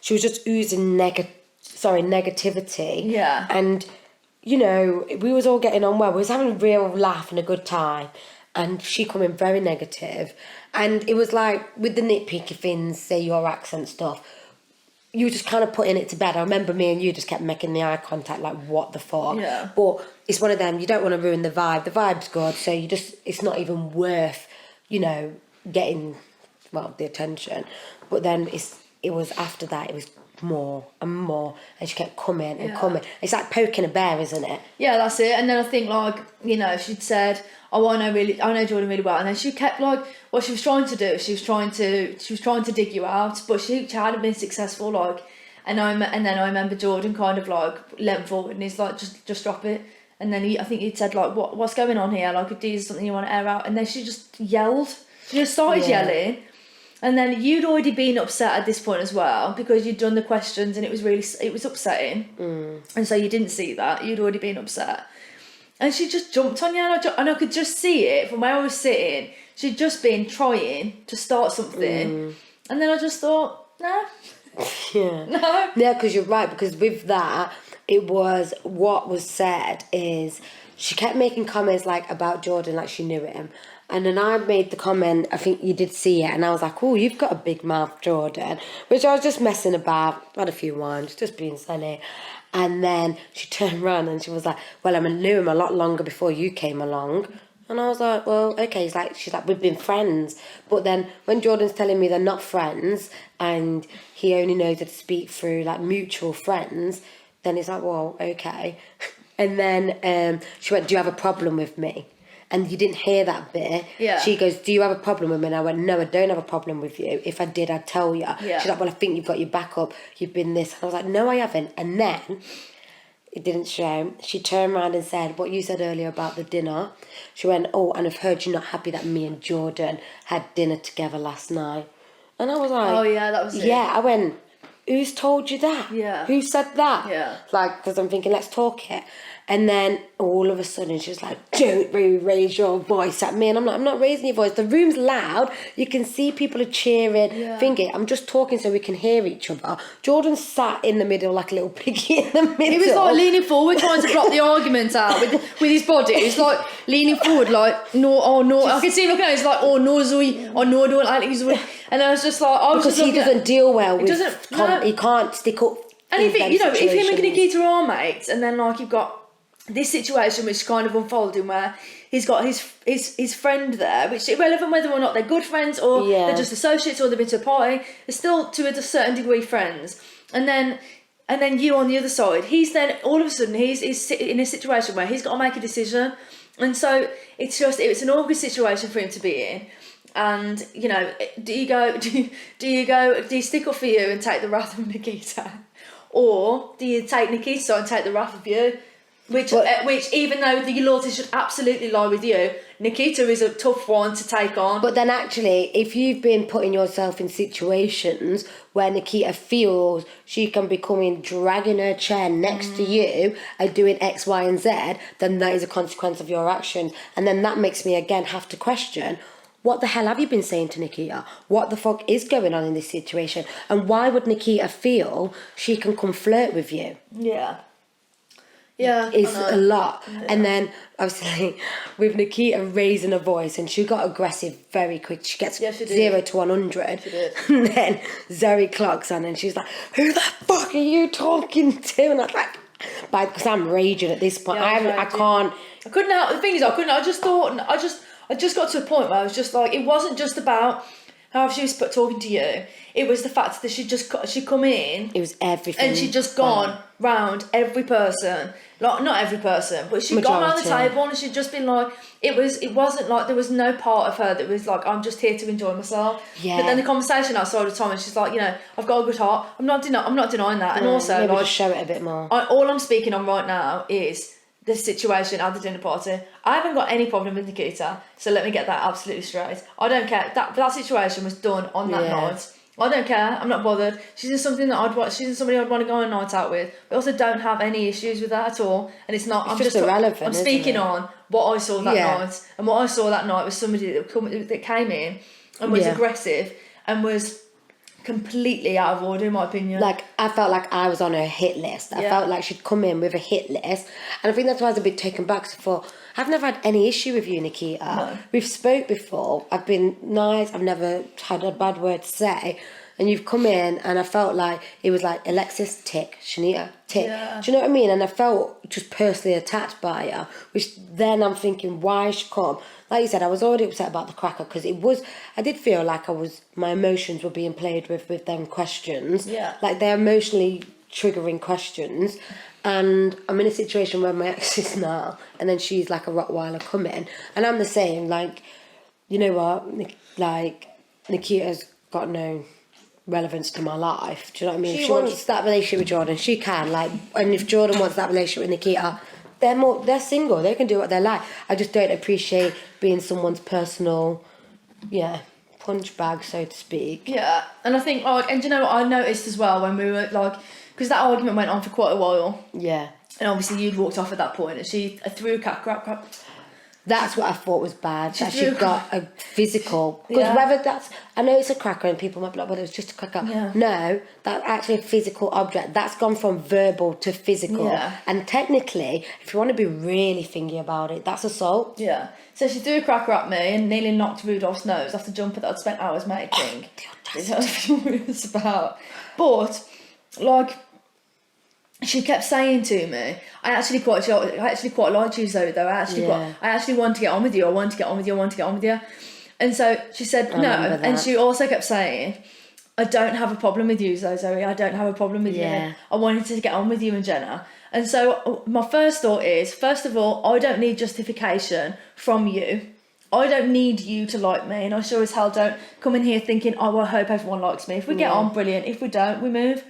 she was just oozing negativity. Yeah. And we was all getting on well. We was having a real laugh and a good time. And she come in very negative. And it was with the nitpicky things, say your accent stuff, you were just kind of putting it to bed. I remember me and you just kept making the eye contact, what the fuck. Yeah. But it's one of them, you don't want to ruin the vibe. The vibe's good, so it's not even worth, getting, the attention. But then it was after that, it was more and more, and she kept coming and coming. It's like poking a bear, isn't it? Yeah, that's it. And then I think she'd said, I know Jordan really well, and then she kept what she was trying to do, she was trying to dig you out, but she hadn't been successful. And then I remember Jordan kind of leant forward and he's like, just drop it. And then I think he'd said what's going on here, is something you want to air out? And then she just yelled. She just started yelling. And then you'd already been upset at this point as well, because you'd done the questions and it was upsetting. And so you didn't see that. You'd already been upset. And she just jumped on you, and I could just see it from where I was sitting. she'd just been trying to start something, and then I just thought, no. Yeah. No. Yeah, because you're right, because with that, it was, what was said is, she kept making comments like about Jordan, like she knew him. And then I made the comment, I think you did see it, and I was like, oh, you've got a big mouth, Jordan. Which I was just messing about, had a few wines, just being silly. And then she turned around and she was like, well, I knew him a lot longer before you came along. And I was like, well, okay. She's like, we've been friends. But then when Jordan's telling me they're not friends and he only knows how to speak through like mutual friends, then it's like, well, okay. And then she went, do you have a problem with me? And you didn't hear that bit. Yeah. She goes, do you have a problem with me? And I went, no, I don't have a problem with you. If I did, I'd tell you. Yeah. She's like, well, I think you've got your back up. You've been this. And I was like, no, I haven't. And then, it didn't show. She turned around and said, what you said earlier about the dinner. She went, oh, and I've heard you're not happy that me and Jordan had dinner together last night. And I was like... Oh, yeah, that was it. Yeah, I went, who's told you that? Yeah. Who said that? Yeah. Like, because I'm thinking, let's talk it. And then all of a sudden she's like, don't raise your voice at me. And I'm like, I'm not raising your voice. The room's loud. You can see people are cheering. Yeah. Thinking, I'm just talking so we can hear each other. Jordan sat in the middle like a little piggy in the middle. He was like leaning forward, trying to block the argument out with his body. He was like leaning forward, like, no, oh, no. I could see him looking at him, he's like, oh, no, Zoe, oh, no, don't like Zoe. And I was just like, because he doesn't deal well with, he can't stick up. And if him and Nikita are mates, and then like you've got this situation which is kind of unfolding where he's got his friend there, which is irrelevant whether or not they're good friends or they're just associates or they've been to a party, they're still to a certain degree friends. And then you on the other side, he's then all of a sudden he's in a situation where he's got to make a decision, and so it's an awkward situation for him to be in. And you know, do you stick up for you and take the wrath of Nikita, or do you take Nikita's side and take the wrath of you? Which even though the loyalty should absolutely lie with you, Nikita is a tough one to take on. But then actually, if you've been putting yourself in situations where Nikita feels she can be coming, dragging her chair next to you and doing X, Y, and Z, then that is a consequence of your actions. And then that makes me again have to question, what the hell have you been saying to Nikita? What the fuck is going on in this situation? And why would Nikita feel she can come flirt with you? Yeah. Yeah, it's a lot. Yeah. And then obviously with Nikita raising her voice, and she got aggressive very quick. She gets 0 to 100. She did. And then Zoe clocks on and she's like, who the fuck are you talking to? And I was like, because I'm raging at this point. I can't. I couldn't help. The thing is, I just thought, I just got to a point where I was just like, it wasn't just about how she was talking to you. It was the fact that she'd come in. It was everything. And she'd just gone round every person. Like, not every person, but she'd gone round the table and she'd just been like, it wasn't like there was no part of her that was like, I'm just here to enjoy myself. Yeah. But then the conversation outside of time, and she's like, you know, I've got a good heart. I'm not denying that. And also, maybe just show it a bit more. All I'm speaking on right now is the situation at the dinner party. I haven't got any problem with Nikita, so let me get that absolutely straight. I don't care. That situation was done on that night. I don't care. I'm not bothered. She's in something that she's in somebody I'd want to go on a night out with. I also don't have any issues with that at all. And it's not. It's just irrelevant. I'm speaking on what I saw that night, and what I saw that night was somebody that came in and was aggressive and was completely out of order, in my opinion. Like, I felt like I was on her hit list. I felt like she'd come in with a hit list, and I think that's why I was a bit taken back. So I thought, I've never had any issue with you, Nikita. No. We've spoke before. I've been nice. I've never had a bad word to say. And you've come in, and I felt like it was like, Alexis, tick. Shanita, tick. Yeah. Do you know what I mean? And I felt just personally attacked by her, which then I'm thinking, why she come? Like you said, I was already upset about the cracker, because I did feel like my emotions were being played with them questions. Yeah. Like, they're emotionally triggering questions. And I'm in a situation where my ex is now, and then she's like a Rottweiler coming, and I'm the same. Like, you know what? Like, Nikita's got no relevance to my life. Do you know what I mean? If she wants that relationship with Jordan, she can. Like, and if Jordan wants that relationship with Nikita, they're single. They can do what they like. I just don't appreciate being someone's personal, punch bag, so to speak. Yeah, and I think, and you know what I noticed as well when we were like, because that argument went on for quite a while. Yeah. And obviously you'd walked off at that point, and she threw crap. That's what I thought was bad. That she got a physical. Because whether that's... I know it's a cracker and people might be like, well, it was just a cracker. Yeah. No, that's actually a physical object. That's gone from verbal to physical. Yeah. And technically, if you want to be really thingy about it, that's assault. Yeah. So she threw a cracker at me and nearly knocked Rudolph's nose off the jumper that I'd spent hours making. That's what it was about. But, like... She kept saying to me, I actually quite liked you, Zoe, though. I actually want to get on with you. I want to get on with you. And so she said no. And she also kept saying, I don't have a problem with you, Zoe. I don't have a problem with you. I wanted to get on with you and Jenna. And so my first thought is, first of all, I don't need justification from you. I don't need you to like me. And I sure as hell don't come in here thinking, oh, well, I hope everyone likes me. If we get on, brilliant. If we don't, we move.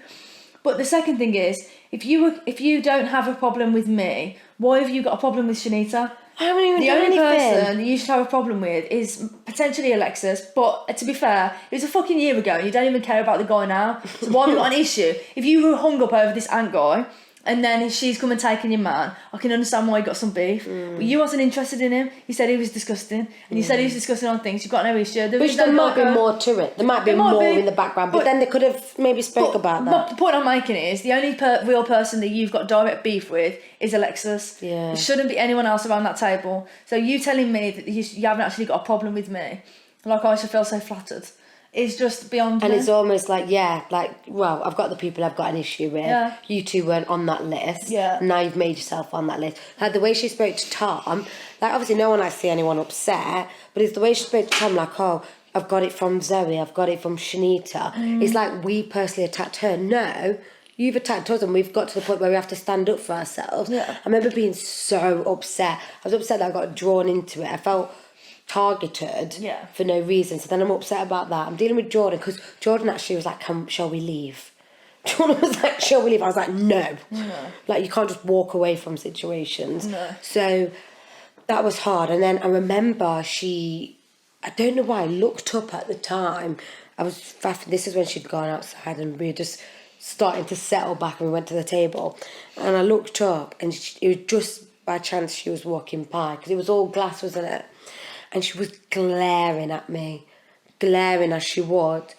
But the second thing is, if you don't have a problem with me, why have you got a problem with Shanita? I haven't even done anything. The only person that you should have a problem with is potentially Alexis. But to be fair, it was a fucking year ago and you don't even care about the guy now. So why have you got an issue? If you were hung up over this ant guy and then she's come and taken your man, I can understand why you got some beef. But you wasn't interested in him. You said he was disgusting. And you said he was disgusting on things. You've got no issue. There might be more to it. There might be more in the background. But then they could have maybe spoke about that. The point I'm making is the only real person that you've got direct beef with is Alexis. Yeah. There shouldn't be anyone else around that table. So you telling me that you haven't actually got a problem with me, like I should feel so flattered. It's just beyond and me. It's almost like, well, I've got the people I've got an issue with. Yeah. You two weren't on that list. Yeah. Now you've made yourself on that list. Like the way she spoke to Tom, like obviously no one likes to see anyone upset, but it's the way she spoke to Tom, like, oh, I've got it from Zoe, I've got it from Shanita. It's like we personally attacked her. No, you've attacked us and we've got to the point where we have to stand up for ourselves. Yeah. I remember being so upset. I was upset that I got drawn into it. I felt targeted for no reason. So then I'm upset about that. I'm dealing with Jordan because Jordan actually was like, shall we leave? Jordan was like, shall we leave? I was like, no. Like you can't just walk away from situations. No. So that was hard. And then I remember I don't know why, I looked up at the time. This is when she'd gone outside and we were just starting to settle back and we went to the table. And I looked up and it was just by chance she was walking by because it was all glass, wasn't it? And she was glaring at me, glaring as she would.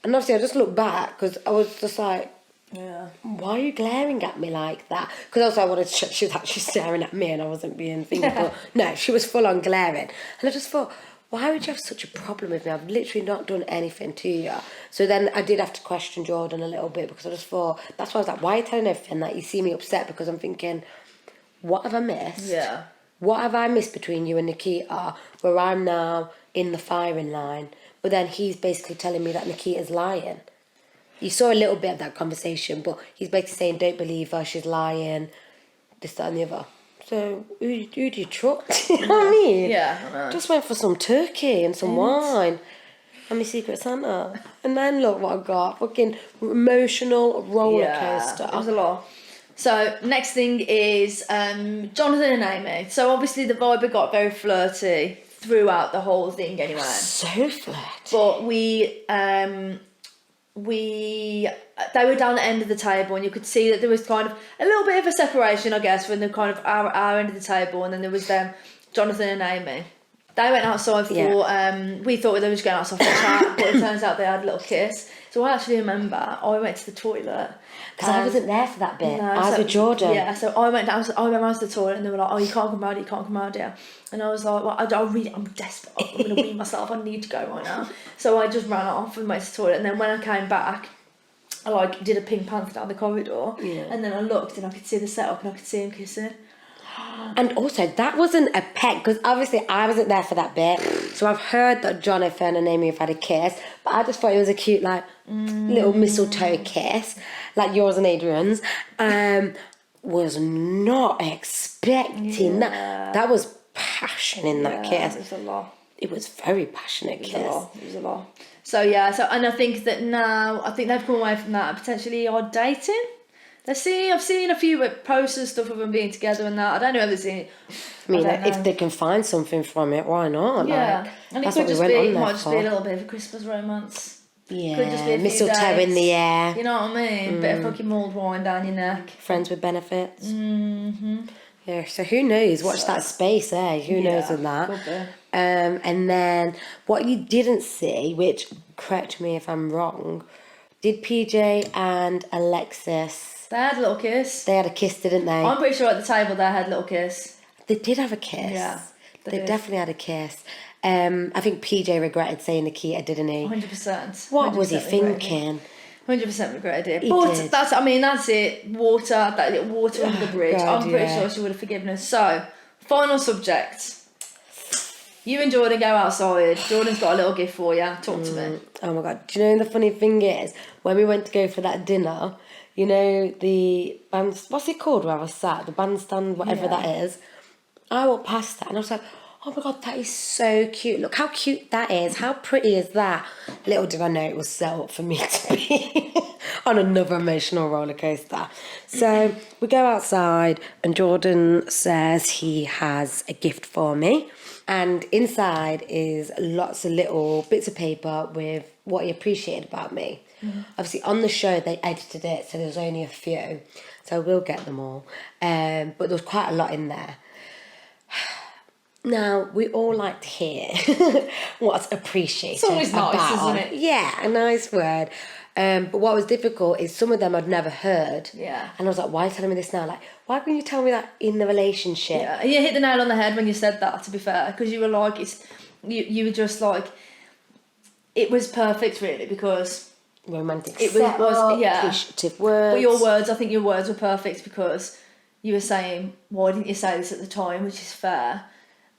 And obviously I just looked back because I was just like, why are you glaring at me like that? Because also I wanted to check she was actually staring at me and I wasn't being thinking. But no, she was full on glaring. And I just thought, why would you have such a problem with me? I've literally not done anything to you. So then I did have to question Jordan a little bit because I just thought, that's why I was like, why are you telling everything that you see me upset? Because I'm thinking, what have I missed? Yeah. What have I missed between you and Nikita where I'm now in the firing line? But then he's basically telling me that Nikita's lying. You saw a little bit of that conversation, but he's basically saying, don't believe her, she's lying, this, that and the other. So who do you trust? You know what I mean? Yeah, I know. Just went for some turkey and some wine and my Secret Santa. And then look what I got. Fucking emotional roller coaster. It was a lot. So next thing is Jonathan and Amy. So obviously the vibe got very flirty throughout the whole thing anyway. So flirty. But they were down the end of the table and you could see that there was kind of a little bit of a separation, I guess, from the kind of our end of the table, and then there was them, Jonathan and Amy. They went outside for, we thought they were just going outside for a chat, but it turns out they had a little kiss. So I actually remember I went to the toilet. Because I wasn't there for that bit. I was with Jordan. Yeah, so I went down to the toilet and they were like, oh, you can't come out here. And I was like, well, I'm desperate. I'm going to wee myself. I need to go right now. So I just ran off and went to the toilet. And then when I came back, I did a Pink Panther down the corridor. Yeah. And then I looked and I could see the setup and I could see him kissing. And also, that wasn't a peck, because obviously I wasn't there for that bit. So I've heard that Jonathan and Amy have had a kiss, but I just thought it was a cute, little mistletoe kiss, like yours and Adrian's. Was not expecting that. That was passion in that kiss. It was a lot. It was very passionate kiss. It was a lot. So yeah, and I think that now, they've come away from that and potentially are dating. I've seen a few posts and stuff of them being together and that. I don't know if they've seen it. I mean, if they can find something from it, why not? Yeah, and it could just be a little bit of a Christmas romance. Yeah, could just be a mistletoe in the air. You know what I mean? Bit of fucking mulled wine down your neck. Friends with benefits. Mm-hmm. Yeah, so who knows? Watch that space, eh? Who knows on that? Could be. And then what you didn't see, which, correct me if I'm wrong, did PJ and Alexis... They had a little kiss. They had a kiss, didn't they? I'm pretty sure at the table they had a little kiss. They did have a kiss. Yeah. They definitely had a kiss. I think PJ regretted saying Nikita, didn't he? 100%. What was he thinking? 100% regretted it. He But did. that's it. Water, that little water under the bridge. God, I'm pretty sure she would have forgiven us. So, final subject. You and Jordan go outside. Jordan's got a little gift for you. Talk to me. Oh my God. Do you know the funny thing is, when we went to go for that dinner, you know, the band, what's it called where I was sat? The bandstand, whatever that is. I walked past that and I was like, oh my God, that is so cute. Look how cute that is. How pretty is that? Little did I know it was set up for me to be on another emotional roller coaster. So we go outside and Jordan says he has a gift for me. And inside is lots of little bits of paper with what he appreciated about me. Obviously on the show they edited it, so there was only a few. So we'll get them all. But there was quite a lot in there. Now, we all like to hear what's appreciated. It's always nice, about. isn't it? Yeah, a nice word. But what was difficult is some of them I'd never heard. Yeah. And I was like, why are you telling me this now? Like, why couldn't you tell me that in the relationship? Yeah, and you hit the nail on the head when you said that, to be fair, because you were like, you were just like, it was perfect, really, because... Romantic it was appreciative words. But your words, I think your words were perfect because you were saying, why didn't you say this at the time, which is fair.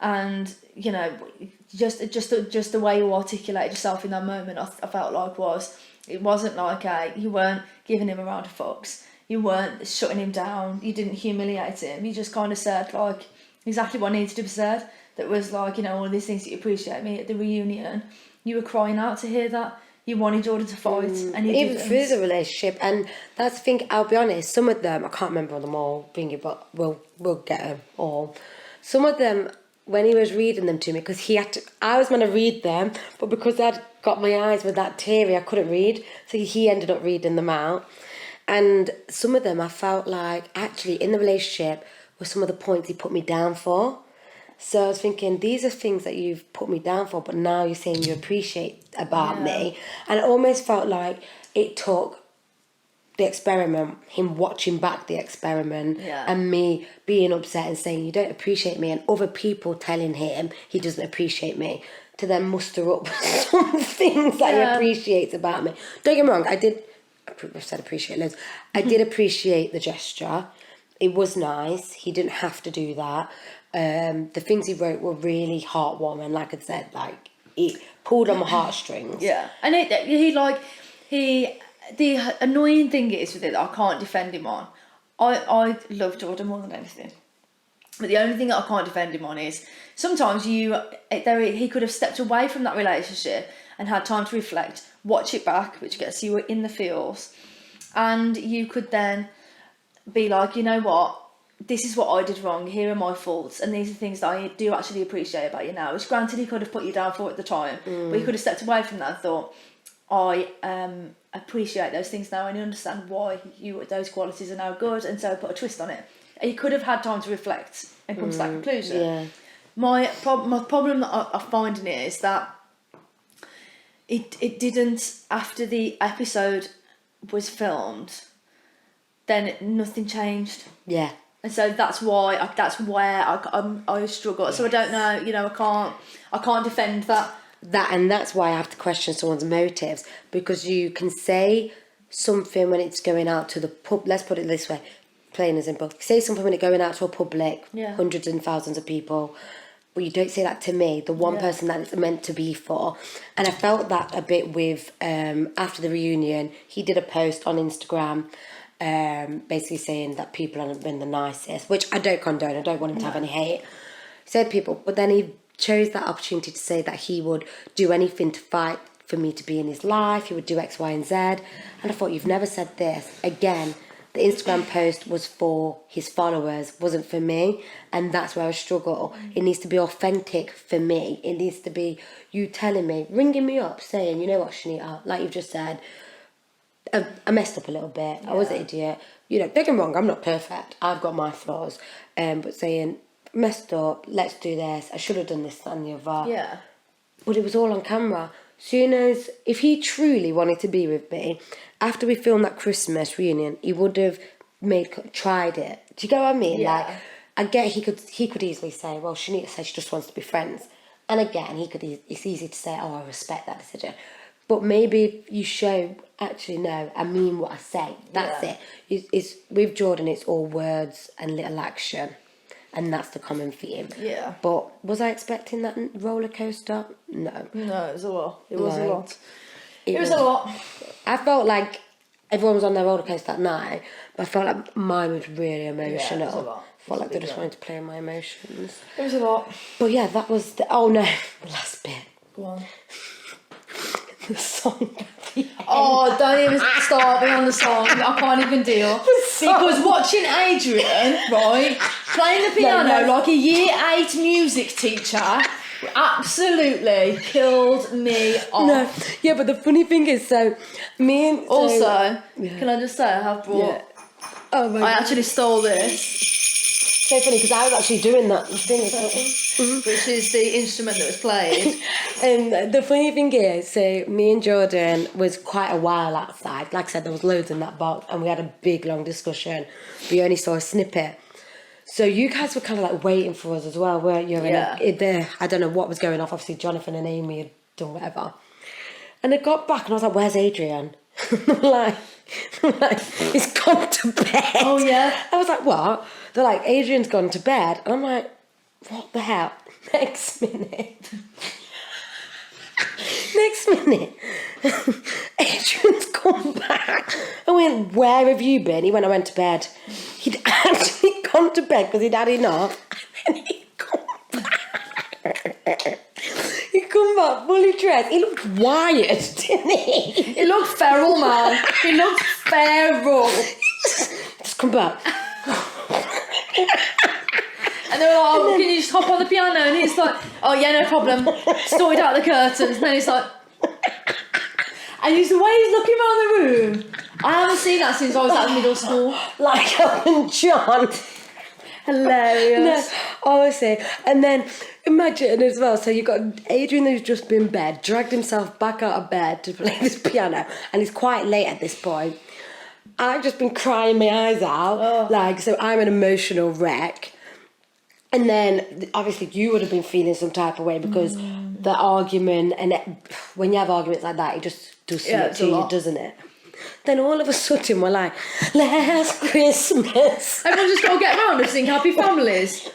And, you know, just the way you articulated yourself in that moment, I felt like it wasn't like you weren't giving him a round of fucks, you weren't shutting him down, you didn't humiliate him, you just kind of said like exactly what needed to be said. That was like, you know, all these things that you appreciate me at the reunion. You were crying out to hear that. You wanted Jordan to fight, and you even didn't. through the relationship. And that's the thing, I'll be honest, some of them I can't remember them all, but we'll get them all. Some of them, when he was reading them to me, because I was going to read them, but because I'd got my eyes with that teary, I couldn't read. So he ended up reading them out. And some of them I felt like actually in the relationship were some of the points he put me down for. So I was thinking, these are things that you've put me down for, but now you're saying you appreciate about me. And it almost felt like it took the experiment, him watching back the experiment, and me being upset and saying you don't appreciate me, and other people telling him he doesn't appreciate me, to then muster up some things that he appreciates about me. Don't get me wrong, I've said appreciate loads. I did appreciate the gesture. It was nice. He didn't have to do that. The things he wrote were really heartwarming. Like I said, like it pulled on my heartstrings. Yeah, and the annoying thing is with it that I can't defend him on. I love Jordan more than anything, but the only thing that I can't defend him on is sometimes he could have stepped away from that relationship and had time to reflect, watch it back, which gets you in the feels, and you could then be like, you know what, this is what I did wrong, here are my faults, and these are things that I do actually appreciate about you now, which granted he could have put you down for at the time, but he could have stepped away from that and thought, I appreciate those things now and understand why those qualities are now good, and so put a twist on it. And you could have had time to reflect and come to that conclusion. Yeah. My problem that I find in it is that it didn't, after the episode was filmed, then nothing changed. Yeah. And so that's where I struggle. Yes. So I don't know, you know, I can't defend that. And that's why I have to question someone's motives, because you can say something when it's going out to the pub. Let's put it this way, plain and simple. Say something when it's going out to a public, hundreds and thousands of people, but you don't say that to me, the one person that it's meant to be for. And I felt that a bit with after the reunion. He did a post on Instagram, basically saying that people haven't been the nicest, which I don't condone. I don't want him to have any hate. He said people, but then he chose that opportunity to say that he would do anything to fight for me to be in his life. He would do X, Y, and Z. And I thought, you've never said this. Again, the Instagram post was for his followers, wasn't for me. And that's where I struggle. It needs to be authentic for me. It needs to be you telling me, ringing me up, saying, you know what, Shanita, like you've just said, I messed up a little bit. I was an idiot. you know, don't get me wrong, I'm not perfect. I've got my flaws. But saying, messed up, let's do this, I should have done this, that and the other. Yeah. But it was all on camera. Soon as, if he truly wanted to be with me, after we filmed that Christmas reunion, he would have tried it. Do you get what I mean? Yeah. Like, I get he could easily say, well, Shanita said she just wants to be friends. And again, it's easy to say, oh, I respect that decision. But maybe you show, actually, no, I mean what I say. That's it. It's with Jordan, it's all words and little action. And that's the common theme. Yeah. But was I expecting that roller coaster? No. No, it was a lot. It was a lot. It was a lot. I felt like everyone was on their roller coaster that night, but I felt like mine was really emotional. Yeah, it was a lot. I felt like they just wanted to play on my emotions. It was a lot. But yeah, that was the last bit. Go on. The song. Oh, don't even start me on the song. I can't even deal. Because watching Adrian, right, playing the piano like a year 8 music teacher absolutely killed me off. No, yeah, but the funny thing is, so me and... Can I just say I have brought... Yeah. Oh my God. I actually stole this. So funny, because I was actually doing that thing. Which is the instrument that was played. And the funny thing is, so me and Jordan was quite a while outside. Like I said, there was loads in that box, and we had a big, long discussion. We only saw a snippet. So you guys were kind of like waiting for us as well, weren't you? And I don't know what was going off. Obviously, Jonathan and Amy had done whatever. And I got back, and I was like, where's Adrian? I'm like, he's gone to bed. Oh, yeah? I was like, what? They're like, Adrian's gone to bed. And I'm like, what the hell? Next minute, Adrian's come back. I went, where have you been? He went, I went to bed. He'd actually gone to bed because he'd had enough. And then he'd come back. He'd come back fully dressed. He looked wired, didn't he? He looked feral, man. He looked feral. Just come back. And they were like, oh, can you just hop on the piano? And he's like, oh yeah, no problem. Sorted out the curtains. And then he's like... And he's the way he's looking around the room. I haven't seen that since I was at middle school. Like Elton John. Hilarious. No, honestly. And then imagine as well, so you've got Adrian who's just been in bed, dragged himself back out of bed to play this piano, and he's quite late at this point. I've just been crying my eyes out. So I'm an emotional wreck. And then, obviously, you would have been feeling some type of way because the argument, and when you have arguments like that, it just does something to you, doesn't it? Then all of a sudden, we're like, last Christmas. Everyone just got to get around and sing Happy Families.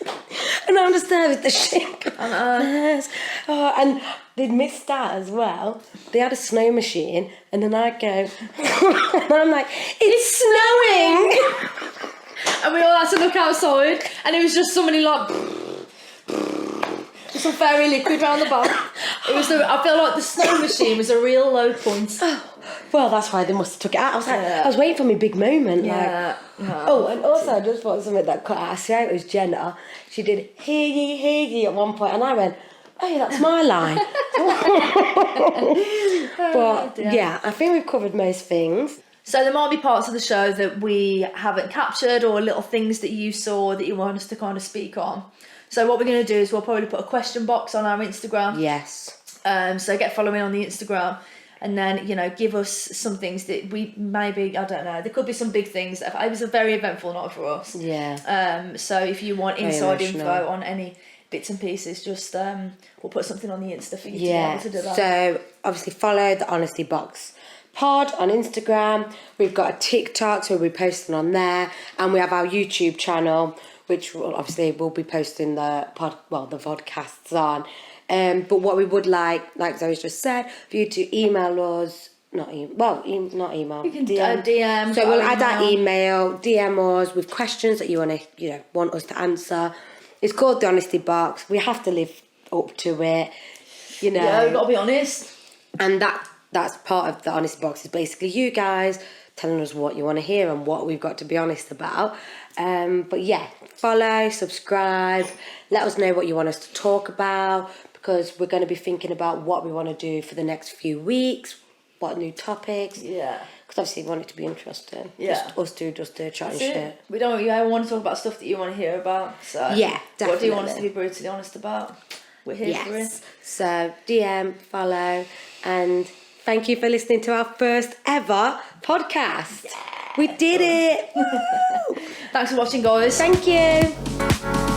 And I'm just there with the shit. And they'd missed that as well. They had a snow machine, and then I'd go, and I'm like, it's snowing! And we all had to look outside, and it was just somebody like some fairy liquid round the back. I feel like the snow machine was a real low point. Well, that's why they must have took it out. I was like, I was waiting for my big moment. Yeah. And also I just thought something that cut out. I swear it was Jenna. She did hear ye at one point, and I went, oh yeah, that's my line. But yeah, I think we've covered most things. So there might be parts of the show that we haven't captured, or little things that you saw that you want us to kind of speak on. So what we're going to do is we'll probably put a question box on our Instagram. Yes. So get following on the Instagram, and then, give us some things that we maybe, I don't know, there could be some big things. It was a very eventful night for us. Yeah. So if you want inside info on any bits and pieces, just we'll put something on the Insta for you to be able to do that. So obviously follow the Honesty Box Pod on Instagram. We've got a TikTok, so we'll be posting on there, and we have our YouTube channel, which we'll be posting the podcasts on. But what we would like Zoe's just said, for you to email us, not email. You can DM. So we'll add our email, DM us with questions that you want us to answer. It's called the Honesty Box. We have to live up to it, Yeah, we've got to be honest. And that's part of the Honesty Box, is basically you guys telling us what you want to hear and what we've got to be honest about. But yeah, follow, subscribe, let us know what you want us to talk about, because we're going to be thinking about what we want to do for the next few weeks, what new topics. Yeah. Because obviously we want it to be interesting. Yeah. Just us two just chatting shit. We don't want to talk about stuff that you want to hear about. So Yeah, definitely. What do you want us to be brutally honest about? We're here for it. So DM, follow, and thank you for listening to our first ever podcast. Yeah. We did it. Thanks for watching, guys. Thank you.